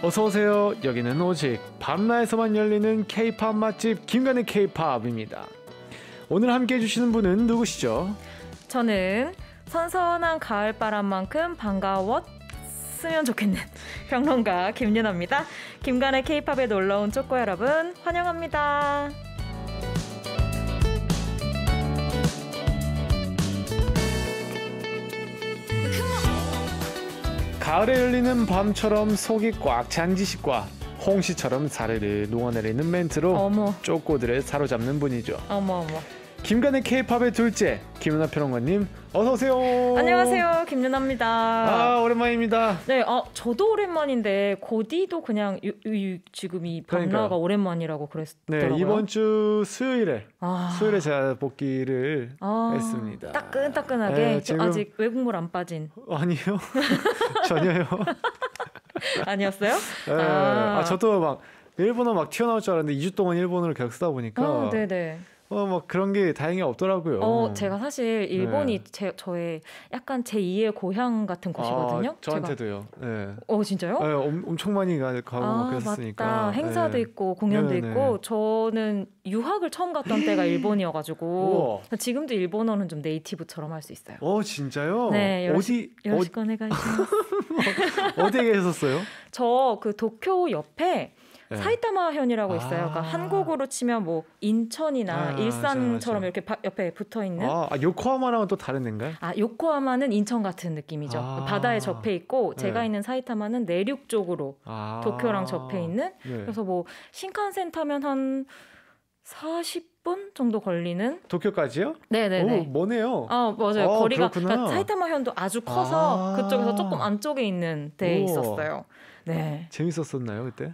어서오세요. 여기는 오직 밤라에서만 열리는 K-POP 맛집 김간의 K-POP입니다. 오늘 함께 해주시는 분은 누구시죠? 저는 선선한 가을바람만큼 반가웠으면 좋겠는 평론가 김윤아입니다. 김간의 K-POP에 놀러온 쪼꼬 여러분 환영합니다. 가을에 열리는 밤처럼 속이 꽉 찬 지식과 홍시처럼 사르르 녹아내리는 멘트로 쪼꼬들을 사로잡는 분이죠. 어머. 김간의 K-POP의 둘째 김윤아 평론가님 어서 오세요. 안녕하세요, 김윤아입니다. 아, 오랜만입니다. 네, 저도 오랜만인데 고디도 그냥 지금 이 밤라가 오랜만이라고 그랬더라고요. 네, 이번 주 수요일에 제가 복귀를 했습니다. 따끈따끈하게. 네, 지금... 아직 외국물 안 빠진. 아니요. 전혀요. 아니었어요? 네. 저도 막 일본어 막 튀어나올 줄 알았는데 2주 동안 일본어를 계속 쓰다 보니까 네네. 막 그런 게 다행히 없더라고요. 제가 사실 일본이 저의 약간 제2의 고향 같은 곳이거든요. 저한테도요. 네. 진짜요? 네, 엄청 많이 가고 막 그랬으니까. 맞다. 행사도 있고 공연도 있고. 저는 유학을 처음 갔던 때가 일본이어가지고 지금도 일본어는 좀 네이티브처럼 할 수 있어요. 진짜요? 네. 요러시고 오네가이시마스. 어디에 계셨어요? 저 그 도쿄 옆에 사이타마현이라고 있어요. 그러니까 한국으로 치면 뭐 인천이나 일산처럼 이렇게 옆에 붙어 있는. 요코하마랑은 또 다른 데인가요? 요코하마는 인천 같은 느낌이죠. 바다에 접해 있고 제가 있는 사이타마는 내륙 쪽으로 도쿄랑 접해 있는. 그래서 뭐 신칸센 타면 한 40분 정도 걸리는. 도쿄까지요? 네네네. 머네요. 맞아요. 거리가 그러니까 사이타마현도 아주 커서 그쪽에서 조금 안쪽에 있는 데에 있었어요. 네. 재밌었었나요 그때?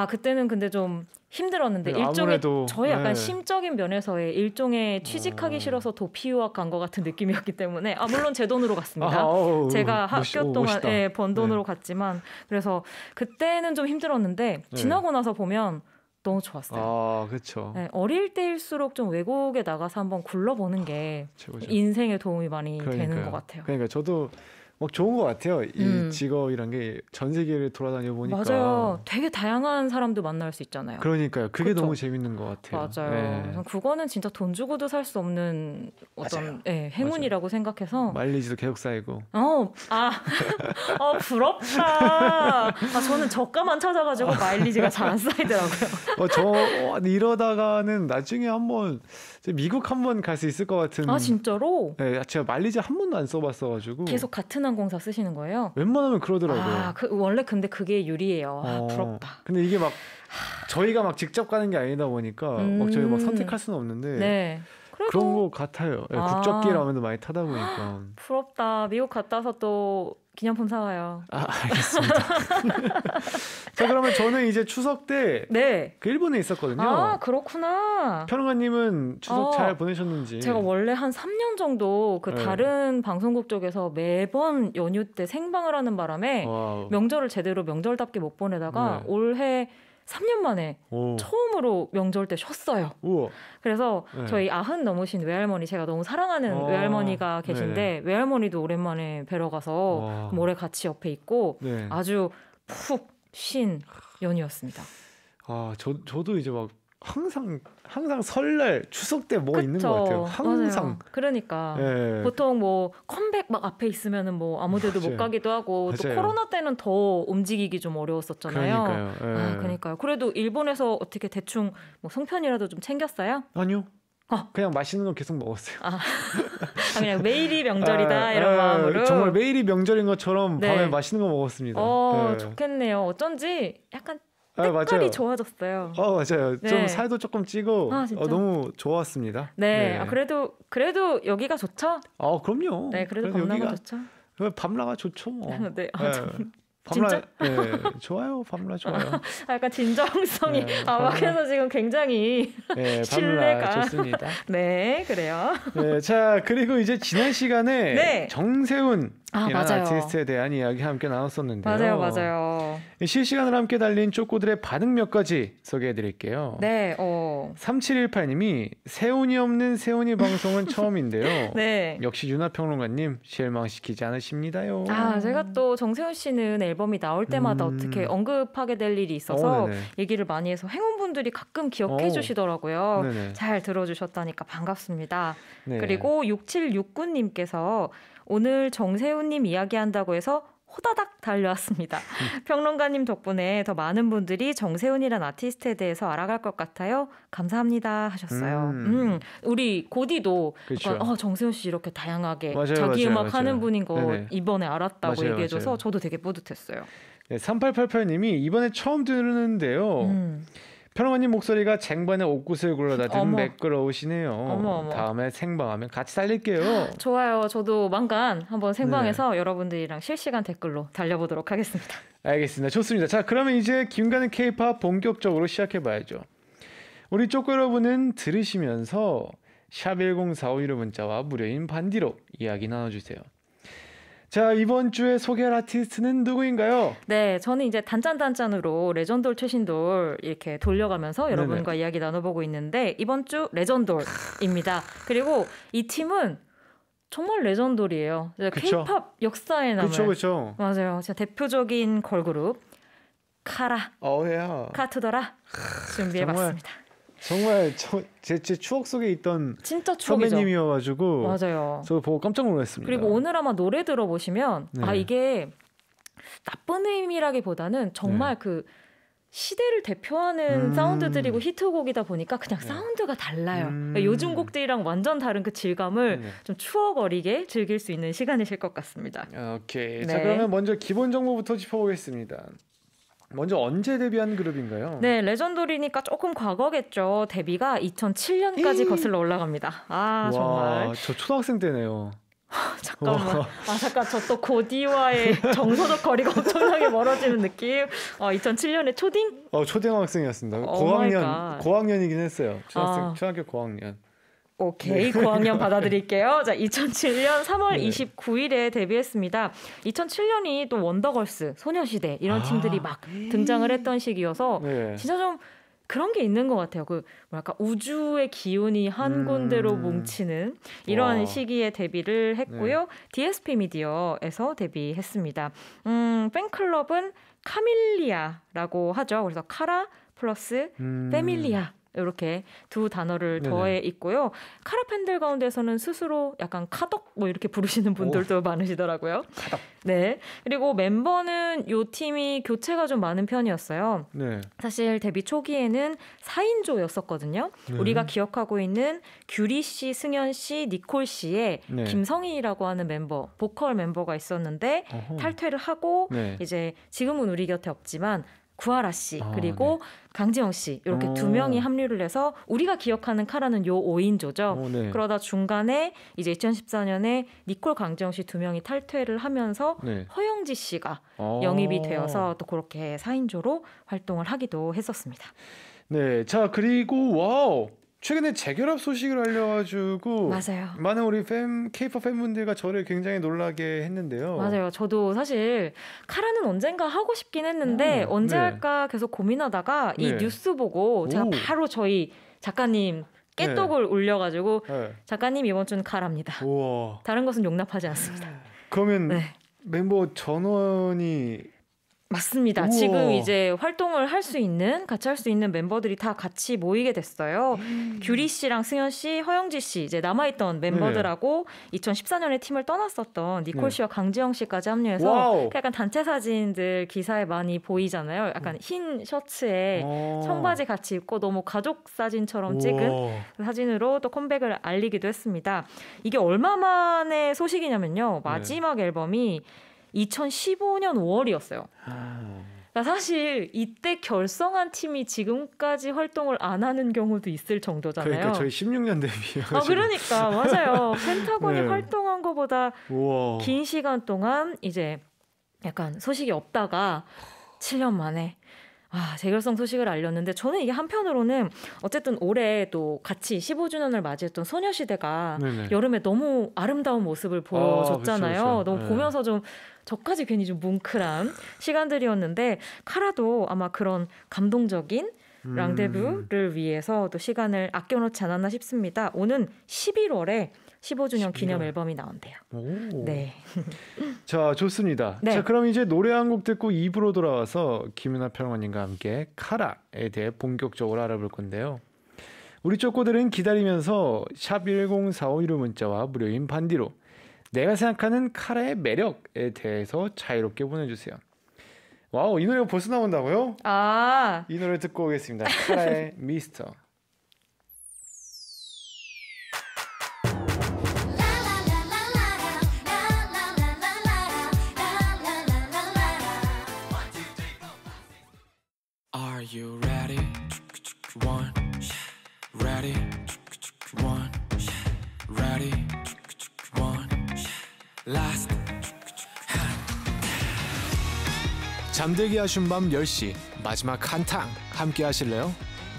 그때는 근데 좀 힘들었는데 일종의 저의 약간 심적인 면에서의 일종의 취직하기 싫어서 도피 유학 간 것 같은 느낌이었기 때문에 물론 제 돈으로 갔습니다. 제가 학교 동안 번 돈으로 갔지만 그래서 그때는 좀 힘들었는데 지나고 나서 보면 너무 좋았어요. 그렇죠. 네, 어릴 때일수록 좀 외국에 나가서 한번 굴러보는 게 최고죠. 인생에 도움이 많이 되는 것 같아요. 그러니까 저도 막 좋은 것 같아요. 이 직업이란 게 전 세계를 돌아다녀 보니까. 맞아요. 되게 다양한 사람도 만날 수 있잖아요. 그러니까요. 그게 너무 재밌는 것 같아요. 맞아요. 그거는 진짜 돈 주고도 살 수 없는 어떤 행운이라고 생각해서. 마일리지도 계속 쌓이고. 부럽다. 저는 저가만 찾아가지고 마일리지가 잘 안 쌓이더라고요. 이러다가는 나중에 한번 미국 한번 갈 수 있을 것 같은. 진짜로? 네, 제가 마일리지 한 번도 안 써봤어가지고. 계속 같은 항공사 쓰시는 거예요? 웬만하면 그러더라고요. 원래 근데 그게 유리해요. 부럽다. 근데 이게 막 저희가 막 직접 가는 게 아니다 보니까 막 저희가 막 선택할 수는 없는데 그런 거 같아요. 국적기라면도 많이 타다 보니까. 부럽다. 미국 갔다 와서 또 기념품 사와요. 알겠습니다. 자, 그러면 저는 이제 추석 때 그 일본에 있었거든요. 그렇구나. 평론가님은 추석 잘 보내셨는지. 제가 원래 한 3년 정도 다른 방송국 쪽에서 매번 연휴 때 생방을 하는 바람에 명절을 제대로 명절답게 못 보내다가 올해 3년 만에 처음으로 명절 때 쉬었어요. 그래서 저희 90 넘으신 외할머니, 제가 너무 사랑하는 외할머니가 계신데 외할머니도 오랜만에 뵈러 가서 모레 같이 옆에 있고 아주 푹 쉰 연휴였습니다. 저도 이제 막 항상 설날 추석 때 뭐 있는 것 같아요. 항상. 맞아요. 그러니까 보통 뭐 컴백 막 앞에 있으면은 뭐 아무데도 못 가기도 하고 또 코로나 때는 더 움직이기 좀 어려웠었잖아요. 그러니까요. 그래도 일본에서 어떻게 대충 뭐 송편이라도 좀 챙겼어요? 아니요. 그냥 맛있는 거 계속 먹었어요. 그냥 매일이 명절이다 이런 마음으로. 정말 매일이 명절인 것처럼 밤에 맛있는 거 먹었습니다. 좋겠네요. 어쩐지 약간 색깔이 좋아졌어요. 맞아요. 좀 살도 조금 찌고 너무 좋았습니다. 그래도 여기가 좋죠? 그럼요. 그래도 밤라가 좋죠. 밤라가 좋죠. 뭐. 진짜? 좋아요. 밤라 좋아요. 약간 진정성이 막해서 지금 굉장히 신뢰가 좋습니다. 그래요. 자, 그리고 이제 지난 시간에 정세훈 아티스트에 대한 이야기 함께 나눴었는데요. 맞아요. 실시간으로 함께 달린 쪼꼬들의 반응 몇 가지 소개해드릴게요. 맞아요. 3718님이 세훈이 없는 세훈이 방송은 처음인데요. 네. 역시 윤하평론가님 실망시키지 않으십니다요. 제가 또 정세훈 씨는 앨범이 나올 때마다 어떻게 언급하게 될 일이 있어서 얘기를 많이 해서 행운분들이 가끔 기억해 주시더라고요. 네네. 잘 들어주셨다니까 반갑습니다. 네. 그리고 6769님께서 오늘 정세훈님 이야기한다고 해서 호다닥 달려왔습니다. 평론가님 덕분에 더 많은 분들이 정세훈이란 아티스트에 대해서 알아갈 것 같아요. 감사합니다 하셨어요. 우리 고디도 약간, 정세훈 씨 이렇게 다양하게 자기 음악 하는 분인 거 네네. 이번에 알았다고 얘기해줘서 저도 되게 뿌듯했어요. 네, 3888님이 이번에 처음 듣는데요. 평론가님 목소리가 쟁반에 옷구슬 굴러다니듯 매끄러우시네요. 어머. 다음에 생방하면 같이 달릴게요. 좋아요. 저도 만간 한번 생방해서 여러분들이랑 실시간 댓글로 달려보도록 하겠습니다. 알겠습니다. 좋습니다. 자, 그러면 이제 김가는 K-팝 본격적으로 시작해봐야죠. 우리 쪼꼬 여러분은 들으시면서 샵1045 문자와 무료인 반디로 이야기 나눠주세요. 자, 이번 주에 소개할 아티스트는 누구인가요? 네, 저는 이제 단짠단짠으로 레전돌 최신돌 이렇게 돌려가면서 여러분과 이야기 나눠보고 있는데 이번 주 레전돌입니다. 그리고 이 팀은 정말 레전돌이에요. K-팝 역사에 남을 그쵸. 맞아요. 진짜 대표적인 걸그룹 카라, 카투더라 준비해봤습니다. 정말 제 추억 속에 있던 진짜 추억이죠. 선배님이어가지고 맞아요. 저 보고 깜짝 놀랐습니다. 그리고 오늘 아마 노래 들어보시면 이게 나쁜 의미라기보다는 정말 그 시대를 대표하는 사운드들이고 히트곡이다 보니까 그냥 사운드가 달라요. 그러니까 요즘 곡들이랑 완전 다른 그 질감을 좀 추억 어리게 즐길 수 있는 시간이실 것 같습니다. 오케이. 자, 그러면 먼저 기본 정보부터 짚어보겠습니다. 먼저 언제 데뷔한 그룹인가요? 네, 레전돌이니까 조금 과거겠죠. 데뷔가 2007년까지 거슬러 올라갑니다. 와, 정말. 저 초등학생 때네요. 잠깐만. 잠깐 저 또 고디와의 정서적 거리가 엄청나게 멀어지는 느낌. 2007년에 초딩? 초등학생이었습니다. 고학년이긴 했어요. 초등학교 고학년. 오케이, 고학년 받아들일게요. 자, 2007년 3월 29일에 데뷔했습니다. 2007년이 또 원더걸스, 소녀시대 이런 팀들이 막 등장을 했던 시기여서 진짜 좀 그런 게 있는 것 같아요. 뭐랄까 우주의 기운이 한 군데로 뭉치는 이런 시기에 데뷔를 했고요. DSP 미디어에서 데뷔했습니다. 팬클럽은 카밀리아라고 하죠. 그래서 카라 플러스 패밀리아. 이렇게 두 단어를 더해 있고요. 카라 팬들 가운데서는 스스로 약간 카덕 뭐 이렇게 부르시는 분들도 많으시더라고요. 카덕. 네. 그리고 멤버는 요 팀이 교체가 좀 많은 편이었어요. 네. 사실 데뷔 초기에는 4인조였었거든요. 우리가 기억하고 있는 규리 씨, 승현 씨, 니콜 씨의 김성희라고 하는 멤버, 보컬 멤버가 있었는데 탈퇴를 하고 이제 지금은 우리 곁에 없지만 구하라 씨 그리고 강지영 씨 이렇게 두 명이 합류를 해서 우리가 기억하는 카라는 요 5인조죠. 그러다 중간에 이제 2014년에 니콜 강지영 씨 두 명이 탈퇴를 하면서 허영지 씨가 영입이 되어서 또 그렇게 4인조로 활동을 하기도 했었습니다. 네, 자 그리고 최근에 재결합 소식을 알려가지고 맞아요. 많은 우리 K-pop 팬분들과 저를 굉장히 놀라게 했는데요. 맞아요. 저도 사실 카라는 언젠가 하고 싶긴 했는데 언제 할까 계속 고민하다가 이 뉴스 보고 제가 바로 저희 작가님 깨똑을 올려가지고 작가님 이번 주는 카라입니다. 우와. 다른 것은 용납하지 않습니다. 그러면 멤버 전원이 맞습니다. 우와. 지금 이제 활동을 할 수 있는 같이 할 수 있는 멤버들이 다 같이 모이게 됐어요. 규리 씨랑 승현 씨, 허영지 씨 이제 남아있던 멤버들하고 2014년에 팀을 떠났었던 니콜 씨와 강지영 씨까지 합류해서 약간 단체 사진들 기사에 많이 보이잖아요. 약간 흰 셔츠에 청바지 같이 입고 너무 가족 사진처럼 찍은 그 사진으로 또 컴백을 알리기도 했습니다. 이게 얼마 만의 소식이냐면요. 마지막 앨범이 2015년 5월이었어요. 그러니까 사실 이때 결성한 팀이 지금까지 활동을 안 하는 경우도 있을 정도잖아요. 그러니까 저희 16년 데뷔요. 그러니까 맞아요. 펜타곤이 활동한 것보다 긴 시간 동안 이제 약간 소식이 없다가 7년 만에 재결성 소식을 알렸는데 저는 이게 한편으로는 어쨌든 올해 또 같이 15주년을 맞이했던 소녀시대가 여름에 너무 아름다운 모습을 보여줬잖아요. 그쵸. 너무 보면서 좀 저까지 괜히 좀 뭉클한 시간들이었는데 카라도 아마 그런 감동적인 랑데부를 위해서 또 시간을 아껴놓지 않았나 싶습니다. 오는 11월에 15주년 11월. 기념 앨범이 나온대요. 오. 네. 자, 좋습니다. 네. 자, 그럼 이제 노래 한 곡 듣고 2부로 돌아와서 김윤아 평론님과 함께 카라에 대해 본격적으로 알아볼 건데요. 우리 쪼꼬들은 기다리면서 샵 104515 문자와 무료인 반디로 내가 생각하는 카라의 매력에 대해서 자유롭게 보내주세요. 와우, 이 노래가 벌써 나온다고요? 아, 이 노래 듣고 오겠습니다. 카라의 미스터. Are you ready? One, ready? One, ready? One, last. 잠들기 아쉬운 밤 10시 마지막 한탕 함께 하실래요?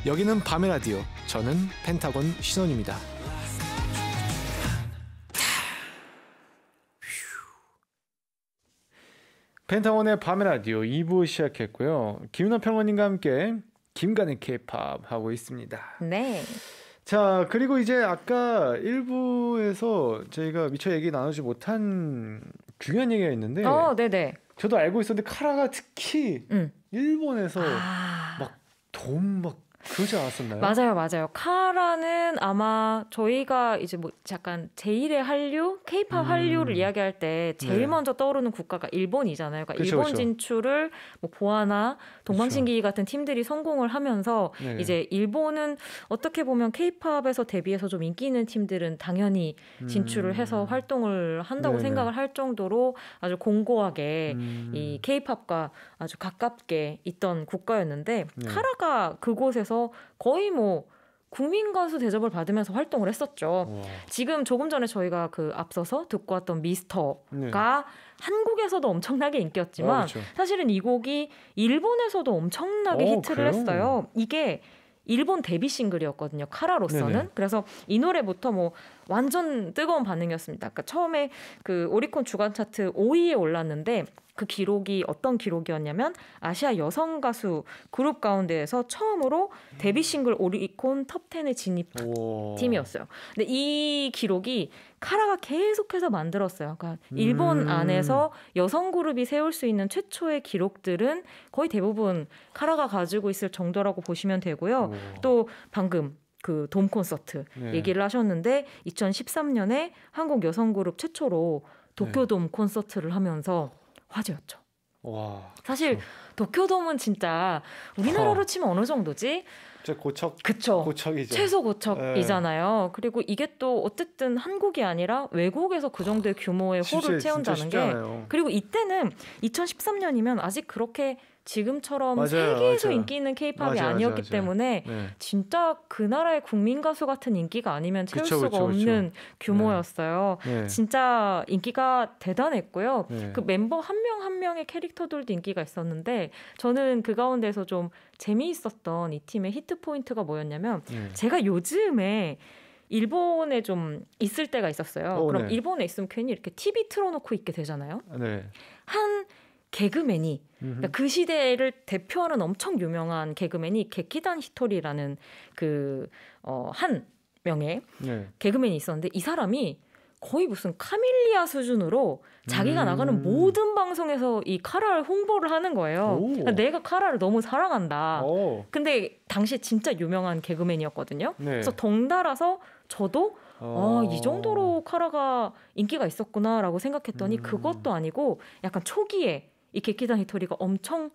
여기는 밤의 라디오, 저는 펜타곤 신원입니다. 펜타곤의 밤의 라디오 2부 시작했고요. 김윤아 평론님과 함께 김간의 K-POP 하고 있습니다. 네. 자, 그리고 이제 아까 1부에서 저희가 미처 얘기 나누지 못한 중요한 얘기가 있는데 네네. 저도 알고 있었는데 카라가 특히 일본에서 막 그러지 않았었나요? 맞아요. 카라는 아마 저희가 이제 뭐 약간 제1의 한류, K-POP 한류를 이야기할 때 제일 먼저 떠오르는 국가가 일본이잖아요. 그러니까 일본 진출을 뭐 보아나 동방신기 같은 팀들이 성공을 하면서 이제 일본은 어떻게 보면 K-POP에서 데뷔해서 좀 인기 있는 팀들은 당연히 진출을 해서 활동을 한다고 생각을 할 정도로 아주 공고하게 이 K-POP과 아주 가깝게 있던 국가였는데 카라가 그곳에서 거의 뭐 국민 가수 대접을 받으면서 활동을 했었죠. 우와. 지금 조금 전에 저희가 그 앞서서 듣고 왔던 미스터가 한국에서도 엄청나게 인기였지만 사실은 이 곡이 일본에서도 엄청나게 히트를 했어요. 이게 일본 데뷔 싱글이었거든요. 카라로서는. 네네. 그래서 이 노래부터 뭐 완전 뜨거운 반응이었습니다. 그러니까 처음에 그 오리콘 주간 차트 5위에 올랐는데 그 기록이 어떤 기록이었냐면 아시아 여성 가수 그룹 가운데에서 처음으로 데뷔 싱글 오리콘 톱10에 진입한 팀이었어요. 근데 이 기록이 카라가 계속해서 만들었어요. 그러니까 일본 안에서 여성 그룹이 세울 수 있는 최초의 기록들은 거의 대부분 카라가 가지고 있을 정도라고 보시면 되고요. 또 방금 그 돔 콘서트 얘기를 하셨는데 2013년에 한국 여성 그룹 최초로 도쿄돔 콘서트를 하면서 화제였죠. 와, 사실 도쿄돔은 진짜 우리나라로 치면 어느 정도지? 고척이죠. 최소 고척이잖아요. 그리고 이게 또 어쨌든 한국이 아니라 외국에서 그 정도의 규모의 홀을 채운다는 게 그리고 이때는 2013년이면 아직 그렇게 지금처럼 세계에서 인기 있는 K-POP이 아니었기 때문에 진짜 그 나라의 국민 가수 같은 인기가 아니면 채울 수가 없는 규모였어요. 진짜 인기가 대단했고요. 그 멤버 한 명 한 명의 캐릭터들도 인기가 있었는데 저는 그 가운데서 좀 재미있었던 이 팀의 히트 포인트가 뭐였냐면 제가 요즘에 일본에 좀 있을 때가 있었어요. 그럼 일본에 있으면 괜히 이렇게 TV 틀어놓고 있게 되잖아요. 한 개그맨이 그러니까 그 시대를 대표하는 엄청 유명한 개그맨이 게키단 히토리라는 그 한 명의 개그맨이 있었는데 이 사람이 거의 무슨 카밀리아 수준으로 자기가 나가는 모든 방송에서 이 카라를 홍보를 하는 거예요. 그러니까 내가 카라를 너무 사랑한다. 근데 당시에 진짜 유명한 개그맨이었거든요. 그래서 덩달아서 저도 이 정도로 카라가 인기가 있었구나라고 생각했더니 그것도 아니고 약간 초기에 이 게키단 히토리가 엄청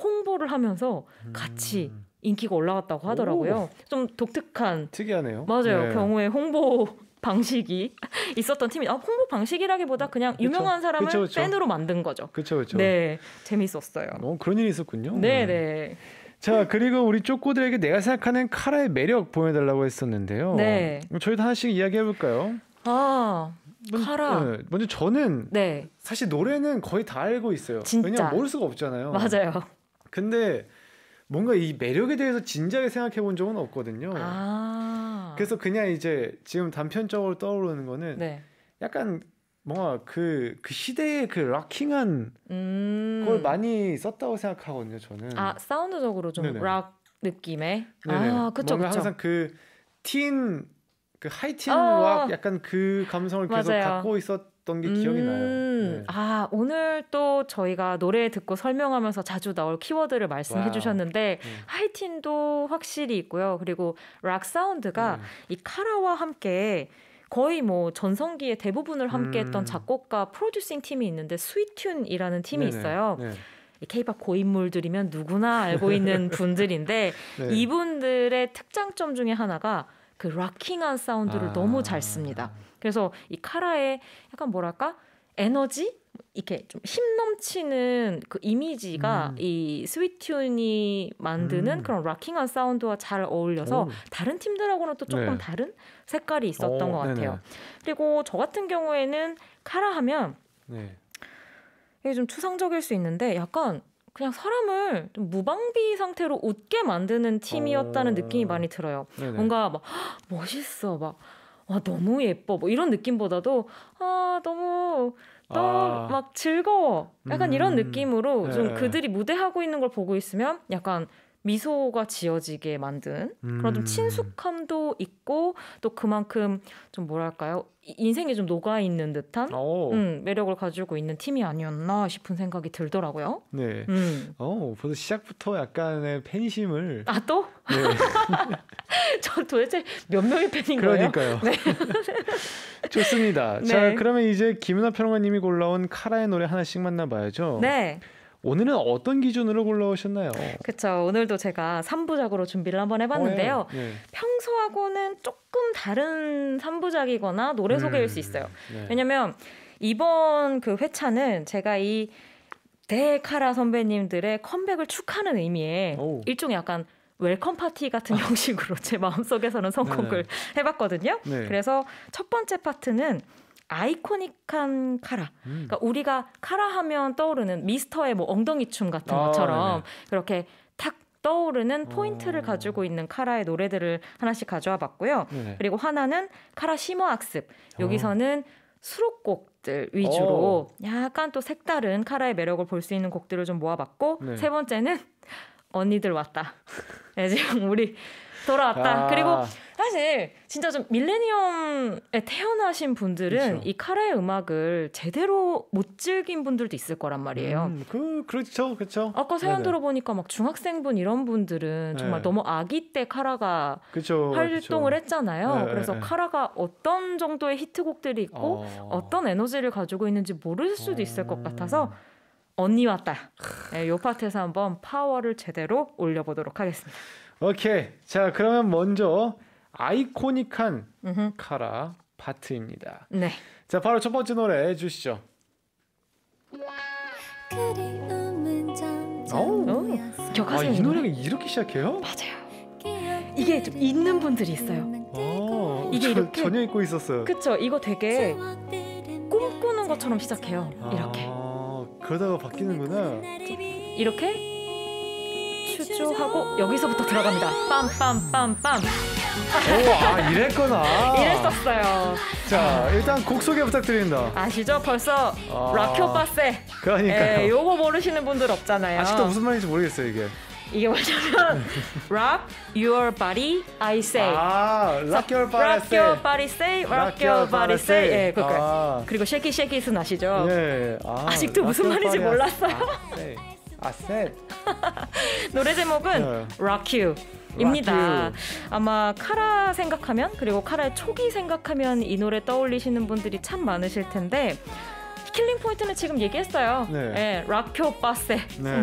홍보를 하면서 같이 인기가 올라갔다고 하더라고요. 좀 독특한 특이하네요. 맞아요. 경우에 홍보 방식이 있었던 팀이 홍보 방식이라기보다 그냥 유명한 사람을 팬으로 만든 거죠. 그렇죠. 네, 재밌었어요. 그런 일이 있었군요. 네. 자, 그리고 우리 쪼꼬들에게 내가 생각하는 카라의 매력 보여달라고 했었는데요. 저희도 하나씩 이야기해볼까요? 카라. 먼저 저는 사실 노래는 거의 다 알고 있어요. 진짜. 왜냐면 모를 수가 없잖아요. 맞아요. 근데 뭔가 이 매력에 대해서 진지하게 생각해 본 적은 없거든요. 그래서 그냥 이제 지금 단편적으로 떠오르는 거는 약간 뭔가 그 시대의 그 락킹한 걸 많이 썼다고 생각하거든요. 저는. 사운드적으로 좀 락 느낌의. 그쵸, 뭔가 항상 그 하이틴 락 약간 그 감성을 계속 갖고 있었던 게 기억이 나요. 오늘 또 저희가 노래 듣고 설명하면서 자주 나올 키워드를 말씀해 주셨는데 하이틴도 확실히 있고요. 그리고 락 사운드가 이 카라와 함께 거의 뭐 전성기의 대부분을 함께했던 작곡가 프로듀싱 팀이 있는데 스위튠이라는 팀이 있어요. K-팝 고인물들이면 누구나 알고 있는 분들인데 이분들의 특장점 중에 하나가 그 락킹한 사운드를 너무 잘 씁니다. 그래서 이 카라의 약간 뭐랄까 에너지? 이렇게 좀 힘 넘치는 그 이미지가 이 스위튠이 만드는 그런 락킹한 사운드와 잘 어울려서 다른 팀들하고는 또 조금 다른 색깔이 있었던 것 같아요. 그리고 저 같은 경우에는 카라 하면 이게 좀 추상적일 수 있는데 약간 그냥 사람을 좀 무방비 상태로 웃게 만드는 팀이었다는 느낌이 많이 들어요. 뭔가 막 멋있어, 막 너무 예뻐, 뭐 이런 느낌보다도 너무 막 즐거워, 약간 이런 느낌으로 좀 그들이 무대하고 있는 걸 보고 있으면 약간 미소가 지어지게 만든 그런 좀 친숙함도 있고 또 그만큼 좀 뭐랄까요, 인생에 좀 녹아있는 듯한 매력을 가지고 있는 팀이 아니었나 싶은 생각이 들더라고요. 네. 벌써 시작부터 약간의 팬심을. 또? 네. 저 도대체 몇 명의 팬인 거예요? 그러니까요. 네. 좋습니다. 자, 그러면 이제 김은하 평론가님이 골라온 카라의 노래 하나씩 만나봐야죠. 네. 오늘은 어떤 기준으로 골라오셨나요? 그렇죠. 오늘도 제가 3부작으로 준비를 한번 해봤는데요. 평소하고는 조금 다른 3부작이거나 노래 소개일 수 있어요. 왜냐면 이번 그 회차는 제가 이 대카라 선배님들의 컴백을 축하하는 의미에 일종의 약간 웰컴 파티 같은 형식으로 제 마음속에서는 선곡을 해봤거든요. 그래서 첫 번째 파트는 아이코닉한 카라. 그러니까 우리가 카라 하면 떠오르는 미스터의 뭐 엉덩이 춤 같은 것처럼 그렇게 탁 떠오르는 포인트를 가지고 있는 카라의 노래들을 하나씩 가져와 봤고요. 그리고 하나는 카라 심화 학습. 여기서는 수록곡들 위주로 약간 또 색다른 카라의 매력을 볼 수 있는 곡들을 좀 모아봤고 세 번째는 언니들 왔다. 지금 우리 돌아왔다. 그리고 사실 진짜 좀 밀레니엄에 태어나신 분들은 이 카라의 음악을 제대로 못 즐긴 분들도 있을 거란 말이에요. 그렇죠. 아까 사연 들어보니까 막 중학생분 이런 분들은 정말 너무 아기 때 카라가 활동을 했잖아요. 그래서 카라가 어떤 정도의 히트곡들이 있고 어떤 에너지를 가지고 있는지 모를 수도 있을 것 같아서 언니 왔다. 이 파트에서 한번 파워를 제대로 올려보도록 하겠습니다. 오케이. 자, 그러면 먼저 아이코닉한 카라 파트입니다. 네. 자, 바로 첫 번째 노래 해주시죠. 기억하세요? 이 노래가 이렇게 시작해요? 맞아요. 이게 좀 있는 분들이 있어요. 이게 이렇게 전혀 잊고 있었어요. 그쵸? 이거 되게 꿈꾸는 것처럼 시작해요. 이렇게. 그러다가 바뀌는구나. 이렇게 추주하고 여기서부터 들어갑니다. 빰빰빰빰. 이랬구나. 이랬었어요. 자, 일단 곡 소개 부탁드립니다. 아시죠? 벌써 락효 빠세. 그러니까요. 요거 모르시는 분들 없잖아요. 아직도 무슨 말인지 모르겠어요, 이게 뭐냐면 Rock your body, I say. Rock your body, rock your body say, rock your body say. 그리고 Shake it, shake it은 아시죠? 아직도 무슨 말인지 몰랐어요. 노래 제목은 Rock You입니다. 아마 카라 생각하면, 그리고 카라의 초기 생각하면 이 노래 떠올리시는 분들이 참 많으실 텐데, 킬링 포인트는 지금 얘기했어요. 락효 빠세.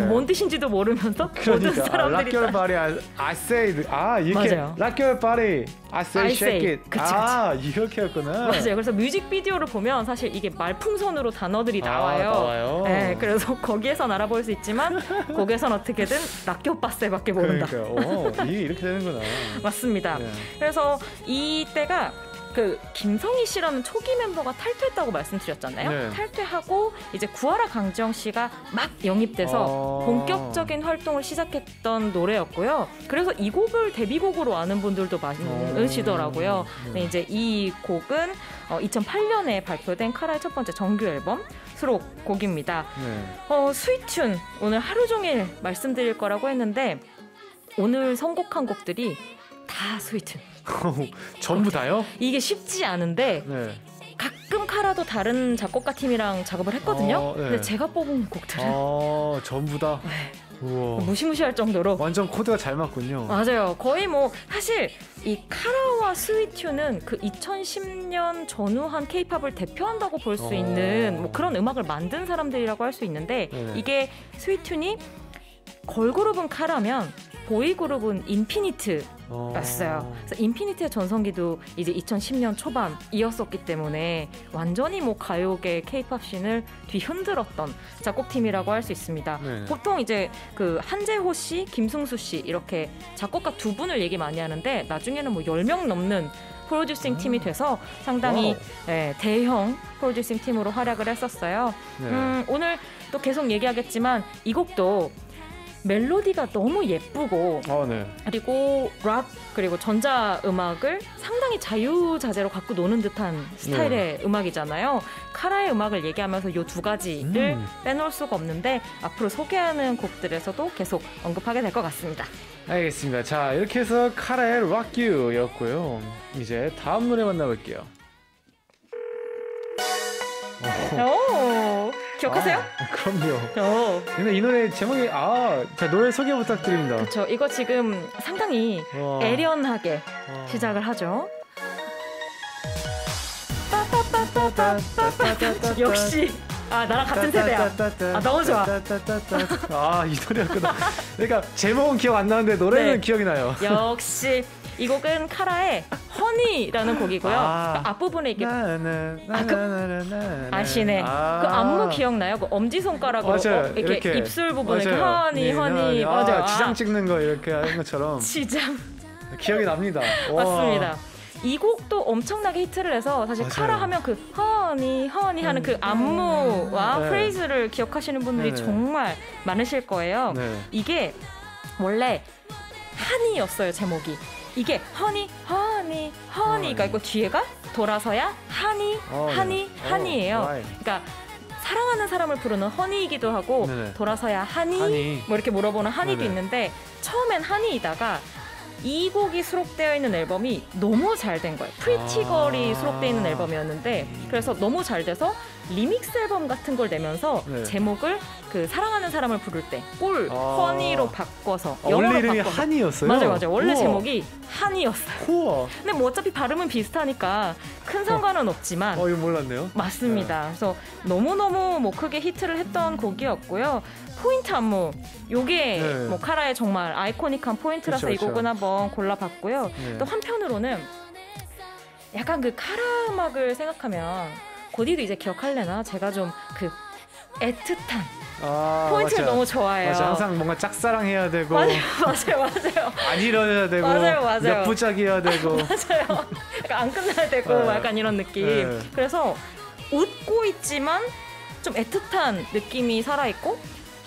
뭔 뜻인지도 모르면서 모든 사람들이 락효 바리 I say. 이렇게 락효 바리 I say shake it. 이렇게였구나. 맞아요. 그래서 뮤직비디오를 보면 사실 이게 말풍선으로 단어들이 나와요. 그래서 거기에선 알아볼 수 있지만 곡에선 어떻게든 락효 빠세밖에 모른다. 그러니까요. 이게 이렇게 되는구나. 맞습니다. 그래서 이때가 그 김성희 씨라는 초기 멤버가 탈퇴했다고 말씀드렸잖아요. 탈퇴하고 이제 구하라 강지영 씨가 막 영입돼서 본격적인 활동을 시작했던 노래였고요. 그래서 이 곡을 데뷔곡으로 아는 분들도 많으시더라고요. 이제 이 곡은 2008년에 발표된 카라의 첫 번째 정규 앨범 수록곡입니다. 스위튠 오늘 하루 종일 말씀드릴 거라고 했는데 오늘 선곡한 곡들이 다 스위툰. 전부 다요? 이게 쉽지 않은데 네. 가끔 카라도 다른 작곡가 팀이랑 작업을 했거든요. 네. 근데 제가 뽑은 곡들은 전부 다? 네. 우와. 무시무시할 정도로 완전 코드가 잘 맞군요. 맞아요. 거의 뭐 사실 이 카라와 스위툰은 그 2010년 전후한 케이팝을 대표한다고 볼 수 있는 뭐 그런 음악을 만든 사람들이라고 할 수 있는데 네네. 이게 스위툰이 걸그룹은 카라면 보이그룹은 인피니트였어요. 그래서 인피니트의 전성기도 이제 2010년 초반이었었기 때문에 완전히 뭐 가요계 케이팝 씬을 뒤흔들었던 작곡팀이라고 할 수 있습니다. 네. 보통 이제 그 한재호 씨, 김승수 씨 이렇게 작곡가 두 분을 얘기 많이 하는데 나중에는 뭐 10명 넘는 프로듀싱 팀이 돼서 상당히 대형 프로듀싱 팀으로 활약을 했었어요. 네. 오늘 또 계속 얘기하겠지만 이 곡도 멜로디가 너무 예쁘고 네. 그리고 락 그리고 전자음악을 상당히 자유자재로 갖고 노는 듯한 스타일의 음악이잖아요. 카라의 음악을 얘기하면서 이 두 가지를 빼놓을 수가 없는데 앞으로 소개하는 곡들에서도 계속 언급하게 될 것 같습니다. 알겠습니다. 자, 이렇게 해서 카라의 Rock You였고요. 이제 다음 노래 만나볼게요. 오, 기억하세요? 그럼요. 근데 이 노래 제목이 자, 노래 소개 부탁드립니다. 그렇죠. 이거 지금 상당히 애련하게 시작을 하죠. 역시 나랑 같은 세대야. 너무 좋아. 이 노래였구나. 그러니까 제목은 기억 안 나는데 노래는 기억이 나요. 역시 이 곡은 카라의 허니라는 곡이고요. 앞부분에 이게 아시네. 그 안무 기억나요? 그 엄지손가락으로 이렇게 입술 부분에 이렇게 허니 맞아요. 지장 찍는 거 이렇게 하는 것처럼 지장 기억이 납니다. 맞습니다. 이 곡도 엄청나게 히트를 해서 사실 맞아요. 카라 하면 그 허니 하는 그 안무와 프레이즈를 기억하시는 분들이 정말 많으실 거예요. 이게 원래 한이였어요, 제목이. 이게 허니가 있고 뒤에가 돌아서야 한이에요. 그러니까 사랑하는 사람을 부르는 허니이기도 하고 돌아서야 하니 뭐 이렇게 물어보는 한이도 있는데 처음엔 한이이다가 이 곡이 수록되어 있는 앨범이 너무 잘 된 거예요. 프리티걸이 수록되어 있는 앨범이었는데 그래서 너무 잘 돼서 리믹스 앨범 같은 걸 내면서 제목을 그 사랑하는 사람을 부를 때 허니로 바꿔서 영어로 원래 이름이 바꿔서 한이었어요? 맞아요. 원래 제목이 한이었어요. 근데 뭐 어차피 발음은 비슷하니까 큰 상관은 없지만 이거 몰랐네요. 맞습니다. 그래서 너무너무 뭐 크게 히트를 했던 곡이었고요. 포인트 안무 요게 뭐 카라의 정말 아이코닉한 포인트라서 이 곡은 한번 골라봤고요. 또 한편으로는 약간 그 카라 음악을 생각하면 고디도 이제 기억할래나? 제가 좀 그 애틋한 포인트를 너무 좋아해요. 맞아, 항상 뭔가 짝사랑해야 되고 맞아요. 안 이뤄야 되고 맞아요. 몇 부작이어야 되고 맞아요. 약간 안 끝나야 되고 약간 이런 느낌. 그래서 웃고 있지만 좀 애틋한 느낌이 살아있고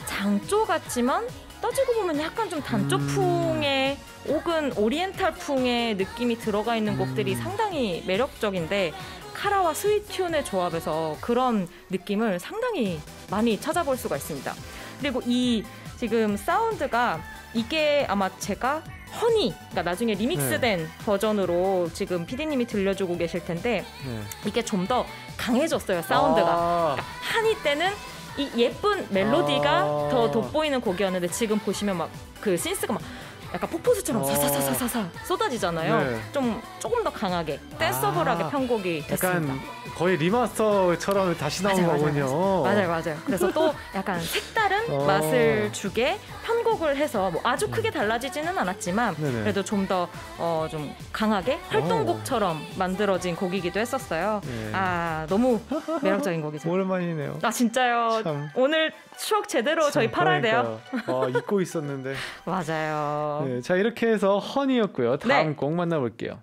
장조 같지만 떠지고 보면 약간 좀 단조풍의 혹은 오리엔탈풍의 느낌이 들어가 있는 곡들이 상당히 매력적인데 카라와 스위툰의 조합에서 그런 느낌을 상당히 많이 찾아볼 수가 있습니다. 그리고 이 지금 사운드가 이게 아마 제가 그러니까 나중에 리믹스된 버전으로 지금 PD님이 들려주고 계실 텐데 이게 좀 더 강해졌어요, 사운드가. 그러니까 한이 때는 이 예쁜 멜로디가 더 돋보이는 곡이었는데 지금 보시면 막 그 신스가 막 약간 폭포수처럼 사사사사사 쏟아지잖아요. 좀 조금 더 강하게 댄서블하게 편곡이 됐습니다. 약간 거의 리마스터처럼 다시 나온 거군요. 맞아요. 그래서 또 약간 색다른 맛을 주게 편곡을 해서 뭐 아주 크게 달라지지는 않았지만 그래도 좀 더 좀 강하게 활동곡처럼 만들어진 곡이기도 했었어요. 너무 매력적인 곡이죠. 오랜만이네요. 진짜요. 참. 오늘 추억 제대로 저희 팔아야 돼요. 잊고 있었는데. 맞아요. 네, 자 이렇게 해서 허니였고요. 다음 곡 만나볼게요.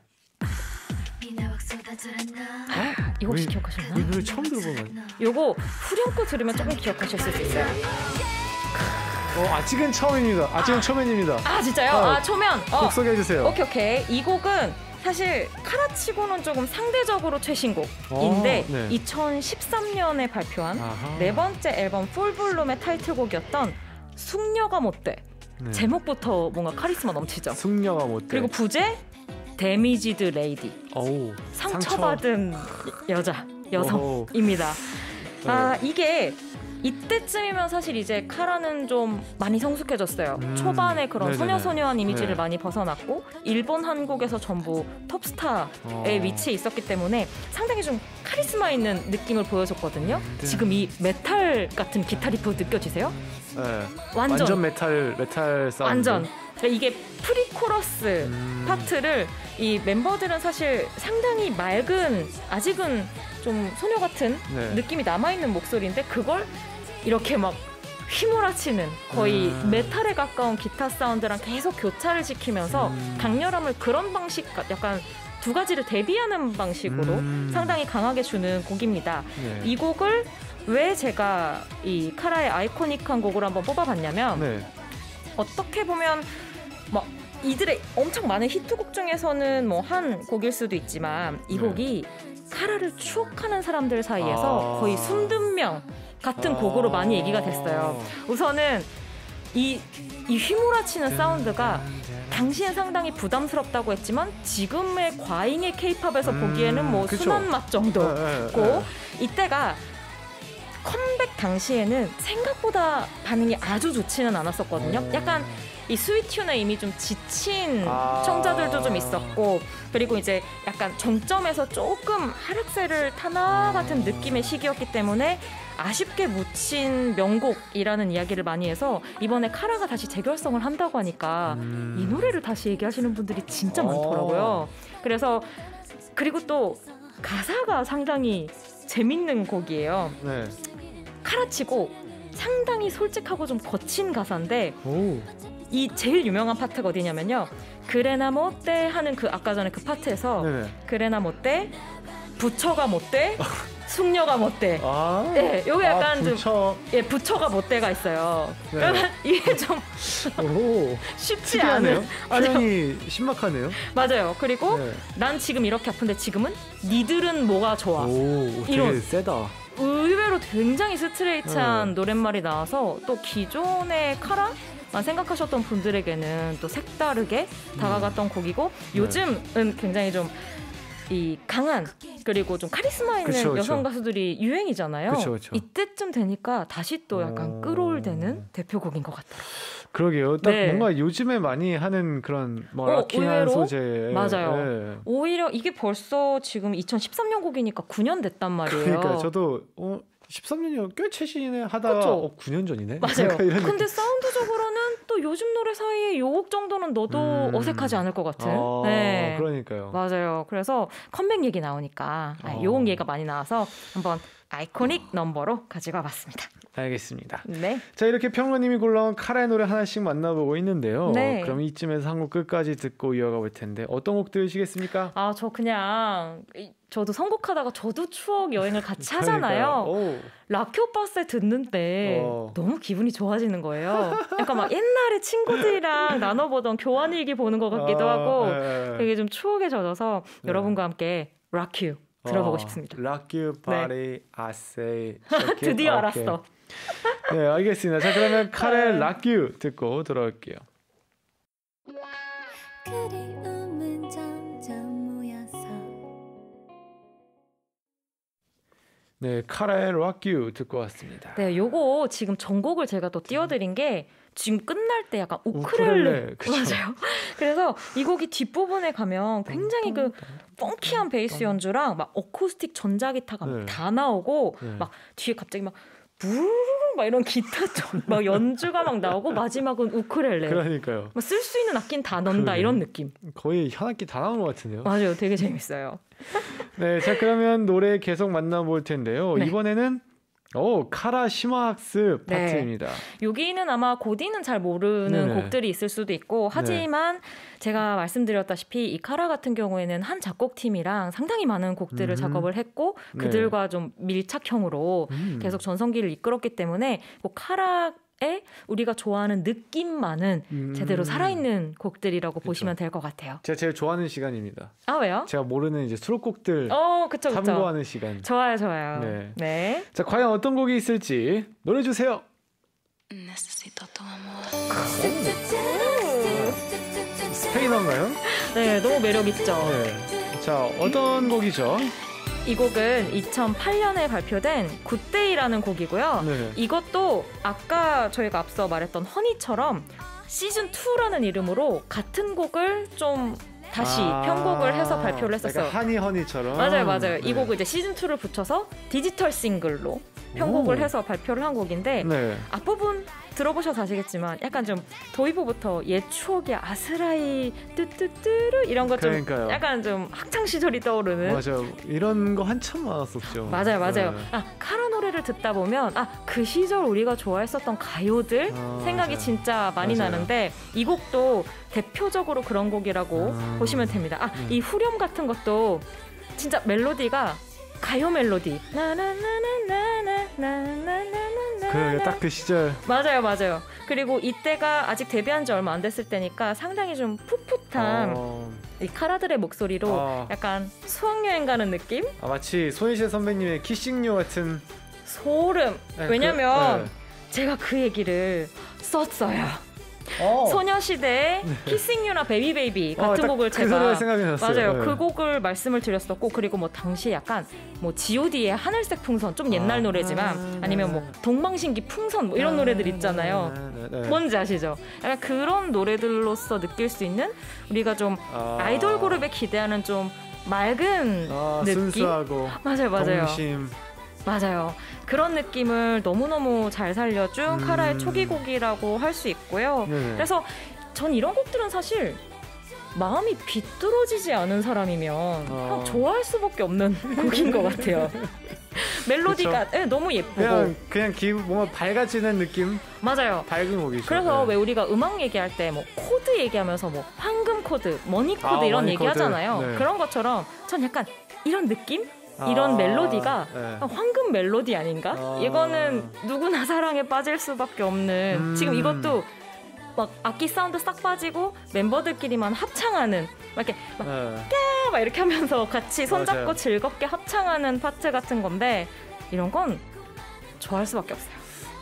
이 혹시 기억하셨나요? 이 노래 처음 들어보면. 요거 후렴구 들으면 조금 기억하셨을 수 있어요. 아직은 처음입니다. 진짜요? 초면. 곡 소개해주세요. 오케이. 이 곡은 사실 카라치고는 조금 상대적으로 최신곡인데 2013년에 발표한 네 번째 앨범 풀블룸의 타이틀곡이었던 숙녀가 못돼 네. 제목부터 뭔가 카리스마 넘치죠. 숙녀가 못돼. 그리고 부제 데미지드 레이디. 상처받은 여성입니다. 이게 이때쯤이면 사실 이제 카라는 좀 많이 성숙해졌어요. 초반에 그런 소녀소녀한 이미지를 많이 벗어났고 일본, 한국에서 전부 톱스타의 위치에 있었기 때문에 상당히 좀 카리스마 있는 느낌을 보여줬거든요. 지금 이 메탈 같은 기타 리프 느껴지세요? 네. 완전 메탈 사운드. 완전. 이게 프리코러스 파트를 이 멤버들은 사실 상당히 맑은, 아직은 좀 소녀 같은 느낌이 남아있는 목소리인데 그걸 이렇게 막 휘몰아치는 거의 메탈에 가까운 기타 사운드랑 계속 교차를 시키면서 강렬함을 그런 방식, 약간 두 가지를 대비하는 방식으로 상당히 강하게 주는 곡입니다. 이 곡을 왜 제가 이 카라의 아이코닉한 곡으로 한번 뽑아봤냐면 어떻게 보면 뭐 이들의 엄청 많은 히트곡 중에서는 뭐 한 곡일 수도 있지만 이 곡이 카라를 추억하는 사람들 사이에서 거의 숨든 명 같은 곡으로 많이 얘기가 됐어요. 우선은 이 휘몰아치는 사운드가 당시엔 상당히 부담스럽다고 했지만 지금의 과잉의 케이팝에서 보기에는 뭐 순한 맛 정도고 이때가 컴백 당시에는 생각보다 반응이 아주 좋지는 않았었거든요. 약간 이 스위트튠에 이미 좀 지친 청자들도 좀 있었고 그리고 이제 약간 정점에서 조금 하락세를 타나 같은 느낌의 시기였기 때문에 아쉽게 묻힌 명곡이라는 이야기를 많이 해서 이번에 카라가 다시 재결성을 한다고 하니까 이 노래를 다시 얘기하시는 분들이 진짜 많더라고요. 그래서 그리고 또 가사가 상당히 재밌는 곡이에요. 카라치고 상당히 솔직하고 좀 거친 가사인데 이 제일 유명한 파트가 어디냐면요. 그래나 못돼 하는 그 아까 전에 그 파트에서 그래나 못돼 부처가 못돼 숙녀가 못돼 네, 요게 약간 좀 부처가 못돼가 있어요. 그러면 이게 좀 쉽지 않은 아니 신박하네요. 맞아요. 그리고 난 지금 이렇게 아픈데 지금은 니들은 뭐가 좋아. 되게 세다. 의외로 굉장히 스트레이트한 노랫말이 나와서 또 기존의 카라만 생각하셨던 분들에게는 또 색다르게 다가갔던 곡이고 요즘은 굉장히 좀 이 강한 그리고 좀 카리스마 있는 여성 가수들이 유행이잖아요. 이때쯤 되니까 다시 또 약간 끌어올되는 대표곡인 것 같더라고요. 그러게요. 딱 뭔가 요즘에 많이 하는 그런 뭐 락킹한 소재. 맞아요. 오히려 이게 벌써 지금 2013년 곡이니까 9년 됐단 말이에요. 그러니까 저도 13년이요. 꽤 최신이네 하다가 9년 전이네. 맞아요. 근데 사운드적으로는 또 요즘 노래 사이에 요 곡 정도는 넣어도 어색하지 않을 것 같은. 그러니까요. 맞아요. 그래서 컴백 얘기 나오니까 요 곡 얘기가 많이 나와서 한번 아이코닉 넘버로 가지고 와봤습니다. 알겠습니다. 네. 자, 이렇게 평론님이 골라온 카라의 노래 하나씩 만나보고 있는데요. 그럼 이쯤에서 한 곡 끝까지 듣고 이어가 볼 텐데 어떤 곡 들으시겠습니까? 저 그냥 저도 선곡하다가 저도 추억 여행을 같이 하잖아요. 라키 오빠세 듣는데 너무 기분이 좋아지는 거예요. 약간 막 옛날에 친구들이랑 나눠보던 교환 일기 보는 것 같기도 하고 되게 좀 추억에 젖어서 여러분과 함께 라키 들어보고 싶습니다. Rock you body, I say. 드디어 알았어. 네, 알겠습니다. 자, 그러면 카라의 Rock You 듣고 돌아올게요. 네, 카라의 Rock You 듣고 왔습니다. 네, 요거 지금 전곡을 제가 또 띄워드린 게 지금 끝날 때 약간 우크렐레. 맞아요. 그래서 이 곡이 뒷부분에 가면 굉장히 그 펑키한 베이스 연주랑 막 어쿠스틱 전자기타가 다 나오고 막 뒤에 갑자기 막 막 이런 기타 막 연주가 막 나오고 마지막은 우크렐레. 그러니까요. 쓸 수 있는 악기는 다 넣는다 이런 느낌. 거의 현악기 다 나오는 것 같은데요. 맞아요. 되게 재밌어요. 네, 자 그러면 노래 계속 만나볼 텐데요. 이번에는 카라 심화학습 파트입니다. 여기는 아마 고디는 잘 모르는 곡들이 있을 수도 있고 하지만 제가 말씀드렸다시피 이 카라 같은 경우에는 한 작곡팀이랑 상당히 많은 곡들을 작업을 했고 그들과 좀 밀착형으로 계속 전성기를 이끌었기 때문에 뭐 카라에 우리가 좋아하는 느낌만은 제대로 살아있는 곡들이라고 보시면 될 것 같아요. 제가 제일 좋아하는 시간입니다. 왜요? 제가 모르는 이제 수록곡들 그쵸. 탐구하는 시간. 좋아요. 네. 자, 과연 어떤 곡이 있을지 노래 주세요. 스페인어인가요? 네, 너무 매력있죠. 네. 자, 어떤 곡이죠? 이 곡은 2008년에 발표된 굿데이라는 곡이고요. 네. 이것도 아까 저희가 앞서 말했던 허니처럼 시즌2라는 이름으로 같은 곡을 좀 다시 편곡을 해서 발표를 했었어요. 약간 하니 허니처럼. 맞아요. 네. 이 곡을 이제 시즌2를 붙여서 디지털 싱글로 편곡을 해서 발표를 한 곡인데 네. 앞부분 들어보셔서 아시겠지만 약간 좀 도입부부터 옛 추억의 아스라이 뚜뚜뚜루 이런 것 좀 약간 좀 학창 시절이 떠오르는. 맞아요. 이런 거 한참 많았었죠. 맞아요. 네. 카라 노래를 듣다 보면 그 시절 우리가 좋아했었던 가요들 생각이 맞아요. 진짜 많이 나는데 이 곡도 대표적으로 그런 곡이라고 보시면 됩니다. 이 후렴 같은 것도 진짜 멜로디가 가요 멜로디. 그 딱 그 시절. 맞아요. 그리고 이때가 아직 데뷔한 지 얼마 안 됐을 때니까 상당히 좀 풋풋한 이 카라들의 목소리로 약간 수학여행 가는 느낌? 마치 손희재 선배님의 키싱요 같은. 소름. 왜냐면 제가 그 얘기를 썼어요. 소녀시대의 키싱유나 베이비베이비 같은 곡을 제가 맞아요. 그 곡을 말씀을 드렸었고 그리고 뭐 당시에 약간 뭐 G.O.D의 하늘색 풍선 좀 옛날 노래지만 아니면 뭐 동방신기 풍선 뭐 이런 노래들 있잖아요. 뭔지 아시죠? 약간 그런 노래들로서 느낄 수 있는 우리가 좀 아이돌 그룹에 기대하는 좀 맑은 느낌? 순수하고 맞아요. 동심. 맞아요. 그런 느낌을 너무너무 잘 살려준 카라의 초기곡이라고 할 수 있고요. 네네. 그래서 전 이런 곡들은 사실 마음이 비뚤어지지 않은 사람이면 그냥 좋아할 수밖에 없는 곡인 것 같아요. 멜로디가 너무 예쁘고 그냥 뭔가 밝아지는 느낌? 맞아요. 밝은 곡이죠. 그래서 왜 우리가 음악 얘기할 때 뭐 코드 얘기하면서 뭐 황금 코드, 머니 코드 이런 머니 얘기 하잖아요. 네. 그런 것처럼 전 약간 이런 느낌? 이런 멜로디가 황금 멜로디 아닌가? 이거는 누구나 사랑에 빠질 수밖에 없는 지금 이것도 막 악기 사운드 싹 빠지고 멤버들끼리만 합창하는 막 이렇게 막 이렇게 하면서 같이 손잡고 즐겁게 합창하는 파트 같은 건데 이런 건 좋아할 수밖에 없어요.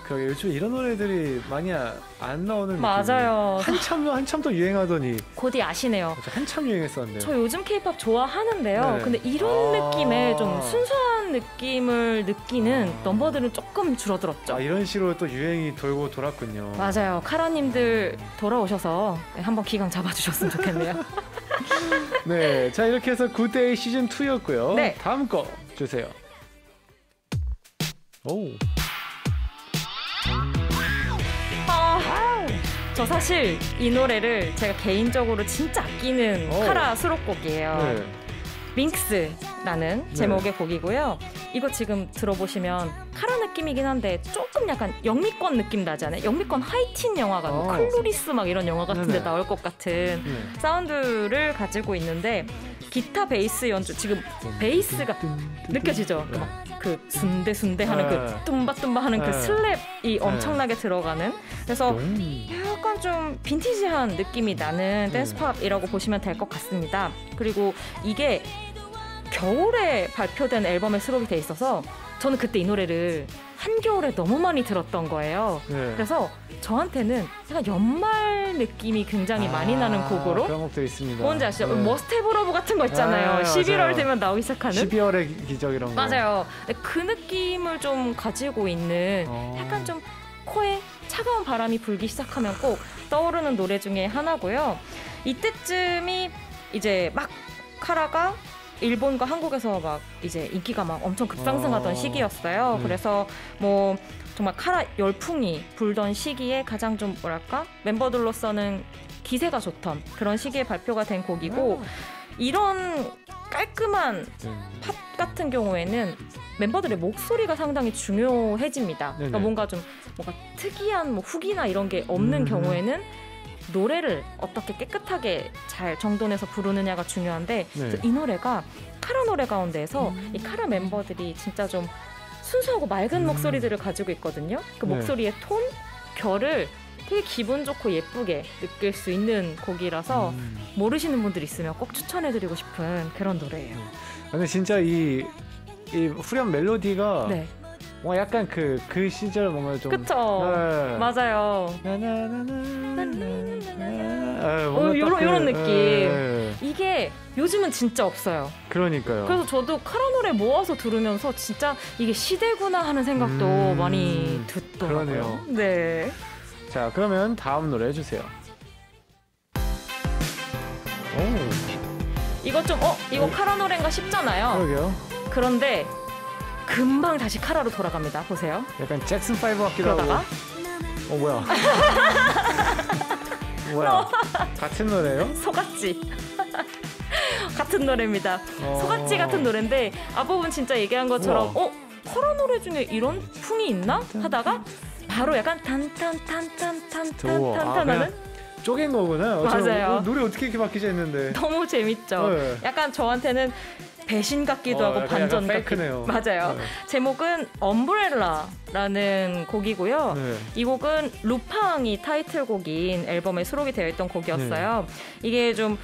그러게 요즘 이런 노래들이 많이 안 나오는 맞아요. 한참 더 유행하더니 곧이 아시네요. 맞아, 한참 유행했었는데요. 저 요즘 K-pop 좋아하는데요. 네. 근데 이런 느낌의 좀 순수한 느낌을 느끼는 넘버들은 조금 줄어들었죠. 이런 식으로 또 유행이 돌고 돌았군요. 맞아요. 카라님들 돌아오셔서 한번 기강 잡아주셨으면 좋겠네요. 네, 자 이렇게 해서 굿데이 시즌 2였고요. 네. 다음 거 주세요. 오. 저 사실 이 노래를 제가 개인적으로 진짜 아끼는 카라 수록곡이에요. 네. 윙크스라는 제목의 곡이고요. 이거 지금 들어보시면 카라 느낌이긴 한데 조금 약간 영미권 느낌 나지 않아요? 영미권 하이틴 영화가 클로리스 막 이런 영화 같은 데 나올 것 같은 사운드를 가지고 있는데 기타 베이스 연주 지금 베이스가 느껴지죠? 그 순대 하는 그 뚱바뚱바 하는 그 슬랩이 엄청나게 들어가는 그래서 약간 좀 빈티지한 느낌이 나는 댄스팝이라고 보시면 될 것 같습니다. 그리고 이게 겨울에 발표된 앨범에 수록이 돼 있어서 저는 그때 이 노래를 한겨울에 너무 많이 들었던 거예요. 그래서 저한테는 약간 연말 느낌이 굉장히 많이 나는 곡으로 그런 곡도 있습니다. 뭔지 아시죠? 머스트 헤브 러브 같은 거 있잖아요. 11월 맞아요. 되면 나오기 시작하는 12월의 기적 이런 거. 맞아요. 그 느낌을 좀 가지고 있는 약간 좀 코에 차가운 바람이 불기 시작하면 꼭 떠오르는 노래 중에 하나고요. 이때쯤이 이제 막 카라가 일본과 한국에서 막 이제 인기가 막 엄청 급상승하던 시기였어요. 그래서 뭐 정말 카라 열풍이 불던 시기에 가장 좀 뭐랄까 멤버들로서는 기세가 좋던 그런 시기에 발표가 된 곡이고 이런 깔끔한 팝 같은 경우에는 멤버들의 목소리가 상당히 중요해집니다. 그러니까 뭔가 특이한 뭐 훅이나 이런 게 없는 경우에는 노래를 어떻게 깨끗하게 잘 정돈해서 부르느냐가 중요한데 이 노래가 카라 노래 가운데에서 이 카라 멤버들이 진짜 좀 순수하고 맑은 목소리들을 가지고 있거든요. 그 목소리의 톤, 결을 되게 기분 좋고 예쁘게 느낄 수 있는 곡이라서 모르시는 분들 있으면 꼭 추천해드리고 싶은 그런 노래예요. 근데 진짜 이 후렴 멜로디가 뭔가 약간 그 시절 뭔가 좀 그쵸. 네. 맞아요. 요런 느낌. 네. 이게 요즘은 진짜 없어요. 그러니까요. 그래서 저도 카라 노래 모아서 들으면서 진짜 이게 시대구나 하는 생각도 많이 듣더라고요. 그러네요. 네. 자, 그러면 다음 노래 해주세요. 이거 좀 이거 카라 노래인가 싶잖아요. 그러게요. 그런데 금방 다시 카라로 돌아갑니다. 보세요. 약간 잭슨 5 같기도 그러다가 하고. 뭐야? 뭐야? 같은 노래예요? 소같지. 같은 노래입니다. 소같지 같은 노래인데 앞부분 진짜 얘기한 것처럼 카라 노래 중에 이런 풍이 있나? 하다가 바로 약간 탄탄탄탄탄탄탄탄하는 쪼갠 거구나. 맞아요. 노래 어떻게 이렇게 바뀌지 했는데. 너무 재밌죠. 네. 약간 저한테는 배신 같기도 하고 반전 같기도. 맞아요. 네. 제목은 엄브렐라라는 곡이고요. 네. 이 곡은 루팡이 타이틀곡인 앨범에 수록이 되어 있던 곡이었어요. 네. 이게 좀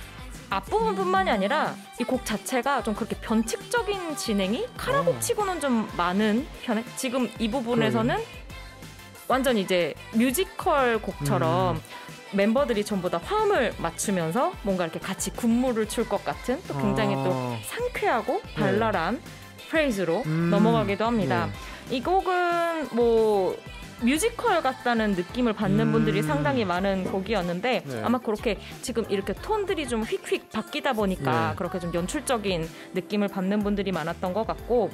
앞부분뿐만이 아니라 이 곡 자체가 좀 그렇게 변칙적인 진행이 카라곡 치고는 좀 많은 편에 지금 이 부분에서는 완전 이제 뮤지컬 곡처럼 멤버들이 전부 다 화음을 맞추면서 뭔가 이렇게 같이 군무를 출 것 같은 또 굉장히 또 상쾌하고 발랄한 프레이즈로 넘어가기도 합니다. 이 곡은 뭐 뮤지컬 같다는 느낌을 받는 분들이 상당히 많은 곡이었는데 아마 그렇게 지금 이렇게 톤들이 좀 휙휙 바뀌다 보니까 그렇게 좀 연출적인 느낌을 받는 분들이 많았던 것 같고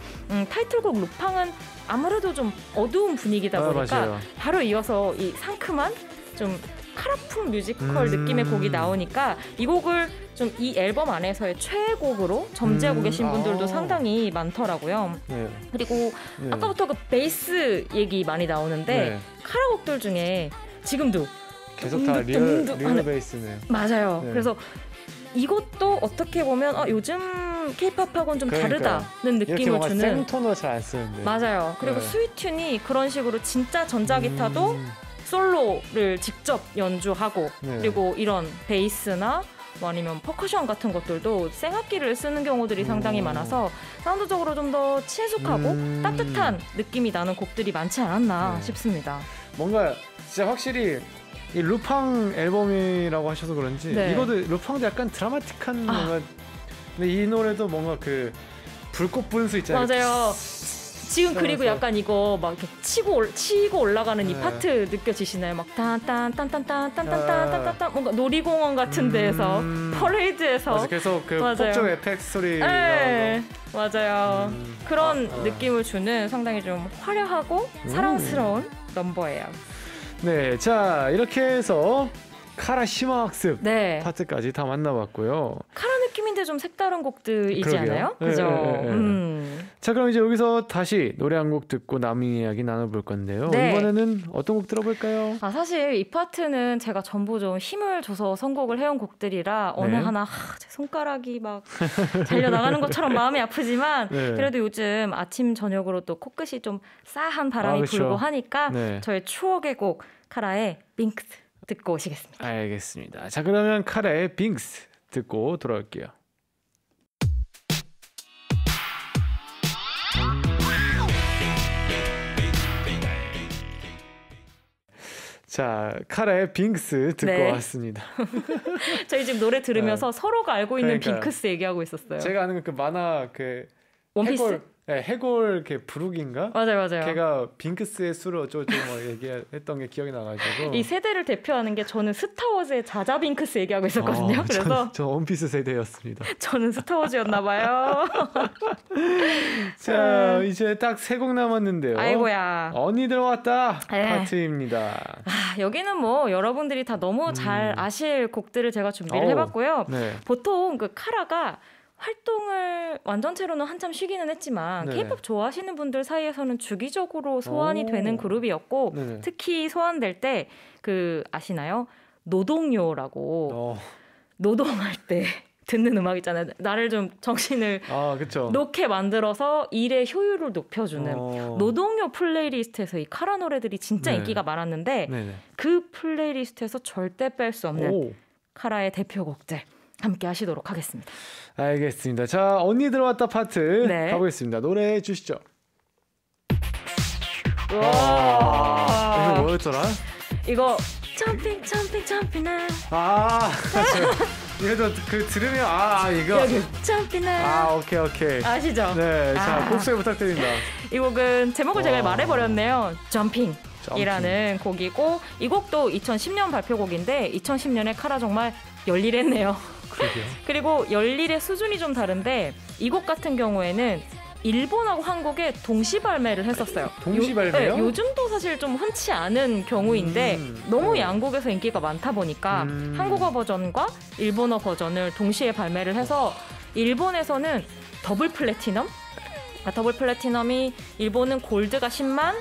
타이틀곡 루팡은 아무래도 좀 어두운 분위기다 보니까 바로 이어서 이 상큼한 좀 카라풍 뮤지컬 느낌의 곡이 나오니까 이 곡을 좀 이 앨범 안에서의 최애곡으로 점지하고 계신 분들도 상당히 많더라고요. 네. 그리고 아까부터 그 베이스 얘기 많이 나오는데 카라곡들 중에 지금도 계속 다 리얼 베이스네요. 맞아요. 네. 그래서 이것도 어떻게 보면 요즘 K-팝하고는 좀 다르다는 느낌을 주는. 생톤을 잘 안 쓰는데. 맞아요. 그리고 스위튠이 그런 식으로 진짜 전자기타도 솔로를 직접 연주하고 그리고 이런 베이스나 뭐 아니면 퍼커션 같은 것들도 생악기를 쓰는 경우들이 상당히 많아서 사운드적으로 좀 더 친숙하고 따뜻한 느낌이 나는 곡들이 많지 않았나 싶습니다. 뭔가 진짜 확실히 이 루팡 앨범이라고 하셔서 그런지 이것도 루팡도 약간 드라마틱한 뭔가 근데 이 노래도 뭔가 그 불꽃 분수 있잖아요. 맞아요. 지금 그리고 약간 이거 막 이렇게 치고 올라가는 이 파트 느껴지시나요? 막 딴딴딴딴딴딴딴딴딴딴 뭔가 놀이공원 같은 데에서 퍼레이드에서 맞아, 계속 그 폭죽 에펙 소리 나오고 맞아요. 그런 느낌을 주는 상당히 좀 화려하고 사랑스러운 넘버예요. 네, 자 이렇게 해서 카라 심화학습 파트까지 다 만나봤고요. 카라 느낌인데 좀 색다른 곡들이지 않아요? 그죠? 자, 그럼 이제 여기서 다시 노래 한 곡 듣고 남은 이야기 나눠볼 건데요. 이번에는 어떤 곡 들어볼까요? 사실 이 파트는 제가 전부 좀 힘을 줘서 선곡을 해온 곡들이라 어느 하나 제 손가락이 막 달려나가는 것처럼 마음이 아프지만 그래도 요즘 아침 저녁으로 또 코끝이 좀 싸한 바람이 불고 하니까 저의 추억의 곡 카라의 빙크스 듣고 오시겠습니다. 알겠습니다. 자, 그러면 카라의 빙스 듣고 돌아올게요. 자, 카라의 빙스 듣고 왔습니다. 저희 지금 노래 들으면서 서로가 알고 있는 빙크스 얘기하고 있었어요. 제가 아는 그 만화 그 원피스? 해골 부룩인가? 맞아요. 걔가 빙크스의 수로 어쩌고 뭐 얘기했던 게 기억이 나가지고 이 세대를 대표하는 게 저는 스타워즈의 자자 빙크스 얘기하고 있었거든요. 그래서 저 원피스 세대였습니다. 저는 스타워즈였나 봐요. 자, 이제 딱 3곡 남았는데요. 아이고야. 언니들 왔다 파트입니다. 여기는 뭐 여러분들이 다 너무 잘 아실 곡들을 제가 준비를 해봤고요. 보통 그 카라가 활동을 완전체로는 한참 쉬기는 했지만 K-팝 좋아하시는 분들 사이에서는 주기적으로 소환이 되는 그룹이었고 특히 소환될 때 그 아시나요? 노동요라고 노동할 때 듣는 음악 있잖아요. 나를 좀 정신을 놓게 만들어서 일의 효율을 높여주는 노동요 플레이리스트에서 이 카라 노래들이 진짜 인기가 많았는데 그 플레이리스트에서 절대 뺄 수 없는 카라의 대표곡들 함께 하시도록 하겠습니다. 알겠습니다. 자, 언니 들어왔다 파트 가보겠습니다. 노래해 주시죠. 와. 이거 뭐였더라? 이거 점핑 점핑 점핑아. 이것도 그 들으면 이거 여기 점핑아. 오케이. 아시죠? 네. 자, 곡소개 부탁드립니다. 이 곡은 제목을 제가 말해버렸네요. 점핑이라는 곡이고 이 곡도 2010년 발표곡인데 2010년에 카라 정말 열일했네요. 그러게요. 그리고 열일의 수준이 좀 다른데 이 곡 같은 경우에는 일본하고 한국에 동시 발매를 했었어요. 동시 발매요? 네, 요즘도 사실 좀 흔치 않은 경우인데 너무 양국에서 인기가 많다 보니까 한국어 버전과 일본어 버전을 동시에 발매를 해서 일본에서는 더블 플래티넘? 더블 플래티넘이 일본은 골드가 10만,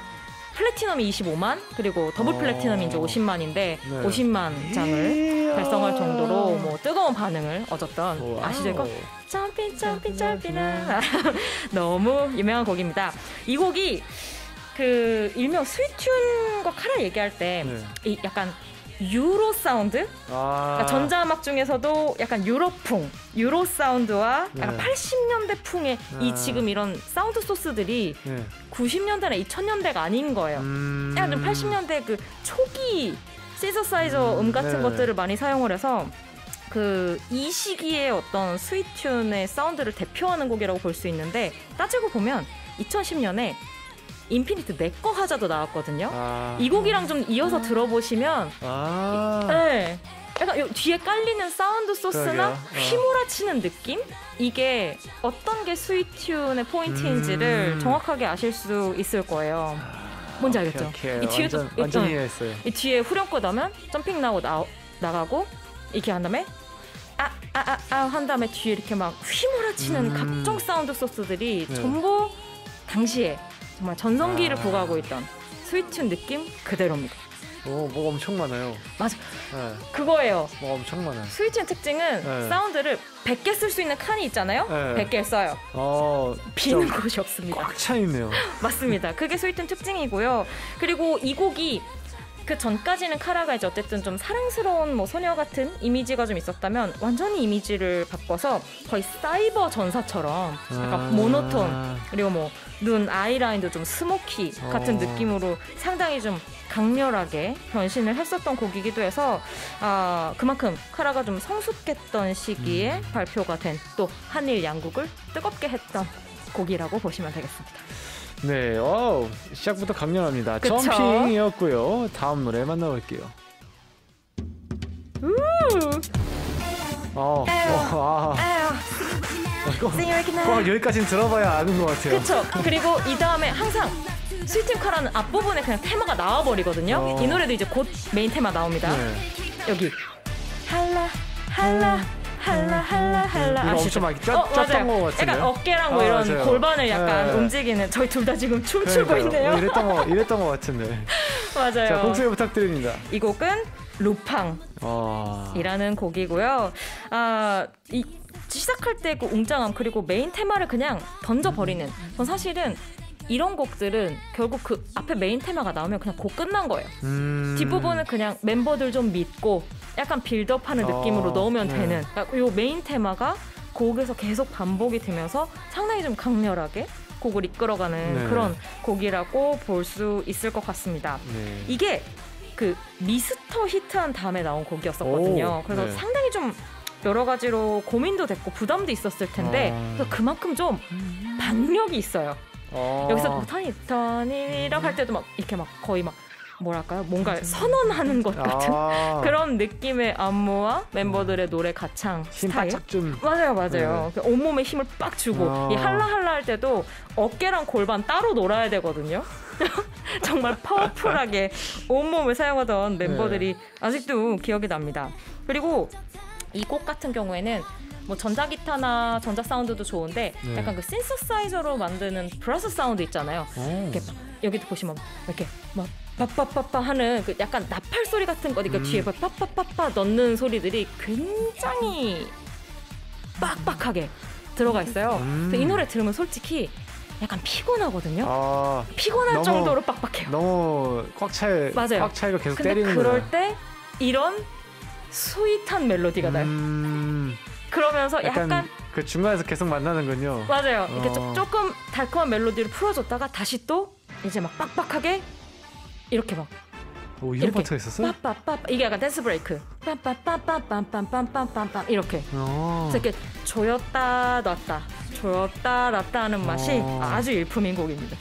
플래티넘이 25만, 그리고 더블 플래티넘이 이제 50만인데 네. 50만 장을 달성할 정도로 뭐 뜨거운 반응을 얻었던 아시죠 이거? 점핑 너무 유명한 곡입니다. 이 곡이 그 일명 스위튠과 카라 얘기할 때 이 약간 유로 사운드? 그러니까 전자음악 중에서도 약간 유로풍, 유로 사운드와 약간 80년대 풍의 이 지금 이런 사운드 소스들이 90년대나 2000년대가 아닌 거예요. 약간 좀 80년대 그 초기 시저사이저 같은 것들을 많이 사용을 해서 그 이 시기의 어떤 스위튠의 사운드를 대표하는 곡이라고 볼 수 있는데 따지고 보면 2010년에 인피니트 내꺼 하자도 나왔거든요. 이 곡이랑 좀 이어서 들어보시면 네, 약간 요 뒤에 깔리는 사운드 소스나 휘몰아치는 느낌? 이게 어떤 게 스위튠의 포인트인지를 정확하게 아실 수 있을 거예요. 뭔지 알겠죠? 이 뒤에도 완전 이해했어요. 이 뒤에 후렴구 나오면 점핑 나가고 이렇게 한 다음에 한 다음에 뒤에 이렇게 막 휘몰아치는 각종 사운드 소스들이 전부 당시에 정말 전성기를 부과하고 있던 스위튠 느낌 그대로입니다. 뭐가 엄청 많아요. 맞아. 그거예요. 뭐가 엄청 많아요. 스위튠 특징은 사운드를 100개 쓸 수 있는 칸이 있잖아요. 100개 써요. 비는 곳이 없습니다. 꽉 차 있네요. 맞습니다. 그게 스위튠 특징이고요. 그리고 이 곡이 그 전까지는 카라가 이제 어쨌든 좀 사랑스러운 뭐 소녀 같은 이미지가 좀 있었다면 완전히 이미지를 바꿔서 거의 사이버 전사처럼 약간 모노톤 그리고 뭐 눈 아이라인도 좀 스모키 같은 느낌으로 상당히 좀 강렬하게 변신을 했었던 곡이기도 해서 그만큼 카라가 좀 성숙했던 시기에 발표가 된 또 한일 양국을 뜨겁게 했던 곡이라고 보시면 되겠습니다. 네, 시작부터 강렬합니다. 그쵸? 점핑이었고요. 다음 노래 만나볼게요. 여기까지는 들어봐야 아는 것 같아요. 그렇죠. 그리고 이 다음에 항상 스위튠 카라는 앞부분에 그냥 테마가 나와버리거든요. 이 노래도 이제 곧 메인 테마 나옵니다. 여기 할라 할라 할라 할라 할라 이거 엄청 막 쪘던 것 같은데. 약간 어깨랑 뭐 이런 맞아요. 골반을 약간 움직이는 저희 둘 다 지금 춤추고 있네요. 이랬던 것 같은데. 맞아요. 자, 곡소개 부탁드립니다. 이 곡은 루팡이라는 곡이고요. 이 시작할 때 그 웅장함 그리고 메인 테마를 그냥 던져버리는 전 사실은 이런 곡들은 결국 그 앞에 메인 테마가 나오면 그냥 곡 끝난 거예요. 뒷부분은 그냥 멤버들 좀 믿고 약간 빌드업하는 느낌으로 넣으면 되는 그러니까 이 메인 테마가 곡에서 계속 반복이 되면서 상당히 좀 강렬하게 곡을 이끌어가는 그런 곡이라고 볼 수 있을 것 같습니다. 이게 그 미스터 히트한 다음에 나온 곡이었었거든요. 그래서 상당히 좀 여러 가지로 고민도 됐고 부담도 있었을 텐데 그래서 그만큼 좀 박력이 있어요. 여기서 뭐 터니라고 할 때도 막 이렇게 막 거의 막 뭐랄까요? 뭔가 선언하는 것 같은 그런 느낌의 안무와 멤버들의 노래 가창 스타일. 맞아요. 온몸에 힘을 빡 주고 이 할라할라 할 때도 어깨랑 골반 따로 놀아야 되거든요. 정말 파워풀하게 온몸을 사용하던 멤버들이 아직도 기억이 납니다. 그리고 이 곡 같은 경우에는 뭐 전자기타나 전자 사운드도 좋은데 약간 그 신서사이저로 만드는 브라스 사운드 있잖아요. 이렇게 여기도 보시면 이렇게 막 빠빠빠빠 하는 그 약간 나팔 소리 같은 거, 그러니까 뒤에 빠빠빠빠 넣는 소리들이 굉장히 빡빡하게 들어가 있어요. 그래서 이 노래 들으면 솔직히 약간 피곤하거든요. 피곤할 정도로 빡빡해요. 너무 꽉 차이가 계속 때리는 거예요. 그럴 때 이런 스윗한 멜로디가 나요. 그러면서 약간 그 중간에서 계속 만나는군요. 맞아요. 이렇게 조금 달콤한 멜로디를 풀어줬다가 다시 또 이제 막 빡빡하게 이렇게 막 이런 파트가 있었어요? 빠빠빠 이게 약간 댄스 브레이크 빠빠빠빰빰빰빰빰빰빰 이렇게 그래서 이렇게 조였다 놨다 조였다 놨다 하는 맛이 아주 일품인 곡입니다.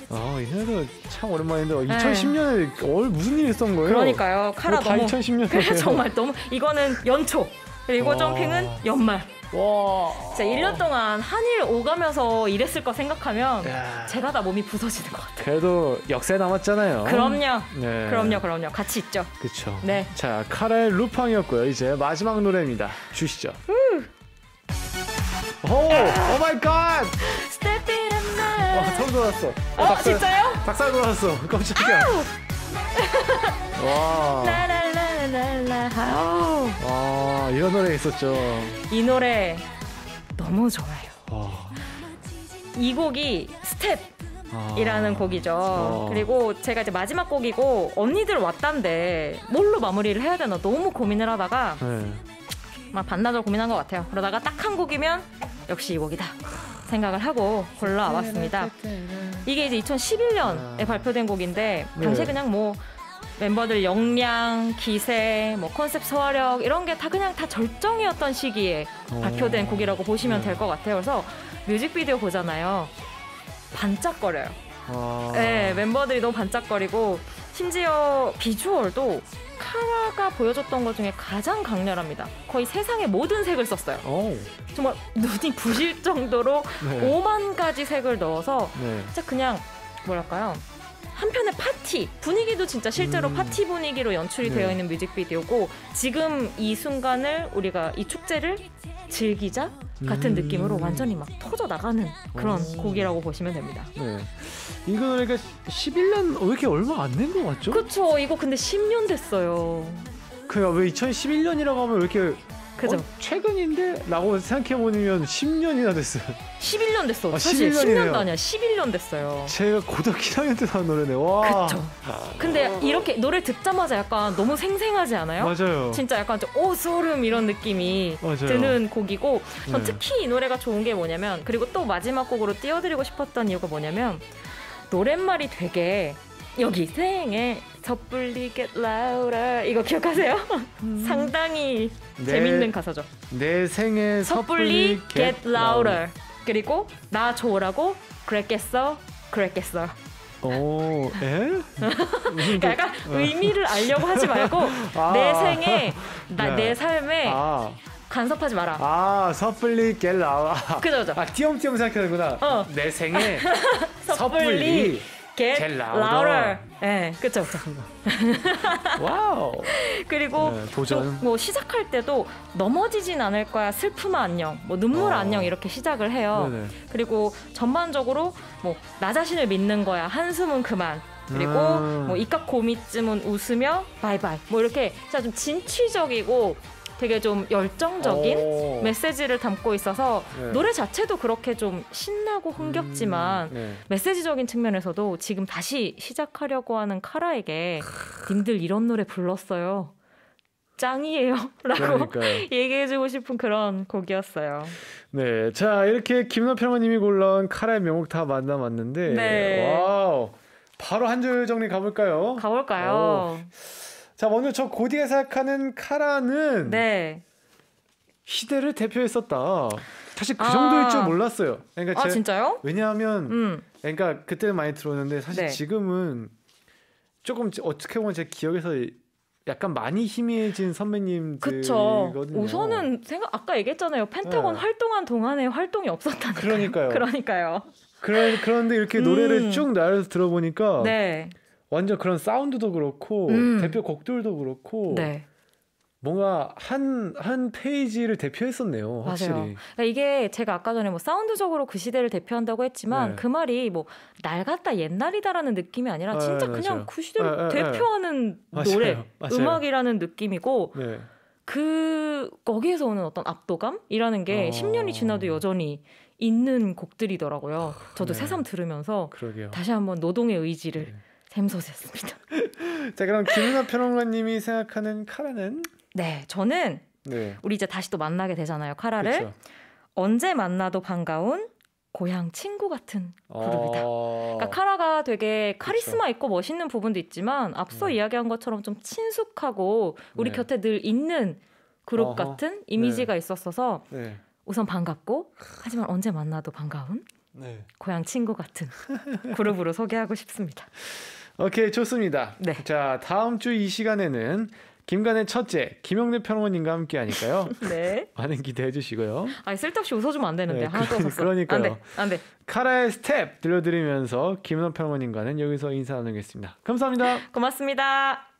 이 노래도 참 오랜만인데 2010년에 무슨 일이 있었던 거예요? 그러니까요. 카라 너무 2010년에 정말 너무 이거는 연초 그리고 점핑은 연말. 와. 진짜 1년 동안 한일 오가면서 일했을 거 생각하면 제가 다 몸이 부서지는 것 같아요. 그래도 역사에 남았잖아요. 그럼요. 네. 그럼요. 같이 있죠. 그렇죠. 네. 자, 카라의 루팡이었고요. 이제 마지막 노래입니다. 주시죠. 오 마이 갓. Step in the night. 와, 소름 돋았어. 진짜요? 닭살 돋았어. 깜짝이야. 와. 라라라라라. 이런 노래 있었죠. 이 노래 너무 좋아요. 이 곡이 스텝이라는 곡이죠. 그리고 제가 이제 마지막 곡이고 언니들 왔단데 뭘로 마무리를 해야 되나 너무 고민을 하다가 막 반나절 고민한 것 같아요. 그러다가 딱 한 곡이면 역시 이 곡이다 생각을 하고 골라왔습니다. 이게 이제 2011년에 발표된 곡인데 당시에 그냥 뭐 멤버들 역량, 기세, 뭐 컨셉 소화력 이런 게 다 그냥 다 절정이었던 시기에 발표된 곡이라고 보시면 될 것 같아요. 그래서 뮤직비디오 보잖아요. 반짝거려요. 네, 멤버들이 너무 반짝거리고 심지어 비주얼도 카라가 보여줬던 것 중에 가장 강렬합니다. 거의 세상의 모든 색을 썼어요. 정말 눈이 부실 정도로 5만 가지 색을 넣어서 진짜 그냥 뭐랄까요? 한편의 파티 분위기도 진짜 실제로 파티 분위기로 연출이 되어 있는 뮤직비디오고 지금 이 순간을 우리가 이 축제를 즐기자 같은 느낌으로 완전히 막 터져 나가는 그런 곡이라고 보시면 됩니다. 네. 이거 노래가 11년 왜 이렇게 얼마 안 된 거 맞죠? 그렇죠. 이거 근데 10년 됐어요. 그래요. 왜 2011년이라고 하면 왜 이렇게 그죠? 최근인데? 라고 생각해보면 10년이나 됐어요. 11년 됐어. 사실 10년도 아니야. 11년 됐어요. 제가 고등학교 1학년 때 나온 노래네. 와. 그쵸. 근데 이렇게 노래 듣자마자 약간 너무 생생하지 않아요? 맞아요. 진짜 약간 좀 소름 이런 느낌이 드는 곡이고 전 특히 이 노래가 좋은 게 뭐냐면 그리고 또 마지막 곡으로 띄워드리고 싶었던 이유가 뭐냐면 노랫말이 되게 여기 생에 섣불리 get louder 이거 기억하세요? 상당히 재밌는 가사죠. 내 생에 섣불리 get louder 그리고 나 좋으라고 그랬겠어. 그러니까 약간 의미를 알려고 하지 말고 내 생에 내 삶에 간섭하지 마라. 섣불리 get louder. 그죠. 띄엄띄엄 생각하는구나. 내 생에 섣불리 get louder. 네, 그쵸. 와우. 그리고 도전. 뭐 시작할 때도 넘어지진 않을 거야. 슬픔아 안녕. 뭐 눈물 안녕 이렇게 시작을 해요. 그리고 전반적으로 뭐 나 자신을 믿는 거야. 한숨은 그만. 그리고 뭐 이깟 고미쯤은 웃으며 바이바이. 뭐 이렇게 진짜 좀 진취적이고 되게 좀 열정적인 메시지를 담고 있어서 노래 자체도 그렇게 좀 신나고 흥겹지만 메시지적인 측면에서도 지금 다시 시작하려고 하는 카라에게 님들 이런 노래 불렀어요. 짱이에요. 라고 얘기해주고 싶은 그런 곡이었어요. 네, 자 이렇게 김은하 평론님이 골라온 카라의 명곡 다 만나봤는데 와우, 바로 한 줄 정리 가볼까요? 자, 먼저 저 고디가 생각하는 카라는 시대를 대표했었다. 사실 그 정도일 줄 몰랐어요. 그러니까 진짜요? 왜냐하면 그러니까 그때는 많이 들었는데 사실 지금은 조금 어떻게 보면 제 기억에서 약간 많이 희미해진 선배님들이거든요. 그쵸. 우선은 아까 얘기했잖아요. 펜타곤 활동한 동안에 활동이 없었다니까요. 그러니까요. 그런데 이렇게 노래를 쭉 나열해서 들어보니까 완전 그런 사운드도 그렇고 대표 곡들도 그렇고 뭔가 한 페이지를 대표했었네요. 확실히. 맞아요. 그러니까 이게 제가 아까 전에 뭐 사운드적으로 그 시대를 대표한다고 했지만 그 말이 뭐 낡았다 옛날이다라는 느낌이 아니라 진짜 그냥 그 시대를 대표하는 노래, 음악이라는 느낌이고 거기에서 오는 어떤 압도감이라는 게 10년이 지나도 여전히 있는 곡들이더라고요. 저도 새삼 들으면서 다시 한번 노동의 의지를 샘솟았습니다. 자, 그럼 김은하 평론가님이 생각하는 카라는? 저는 우리 이제 다시 또 만나게 되잖아요. 카라를. 언제 만나도 반가운 고향 친구 같은 그룹이다. 그러니까 카라가 되게 카리스마 있고 멋있는 부분도 있지만 앞서 이야기한 것처럼 좀 친숙하고 우리 곁에 늘 있는 그룹 같은 이미지가 있었어서 우선 반갑고 하지만 언제 만나도 반가운 고향 친구 같은 그룹으로 소개하고 싶습니다. 오케이, 좋습니다. 네. 자, 다음 주 이 시간에는 김간의 첫째 김영래 평론가님과 함께 하니까요. 네. 많은 기대해 주시고요. 아니, 쓸데없이 웃어주면 안 되는데. 하나도 없었어. 그러니까요. 안 돼. 카라의 스텝 들려드리면서 김영래 평론가님과는 여기서 인사 나누겠습니다. 감사합니다. 고맙습니다.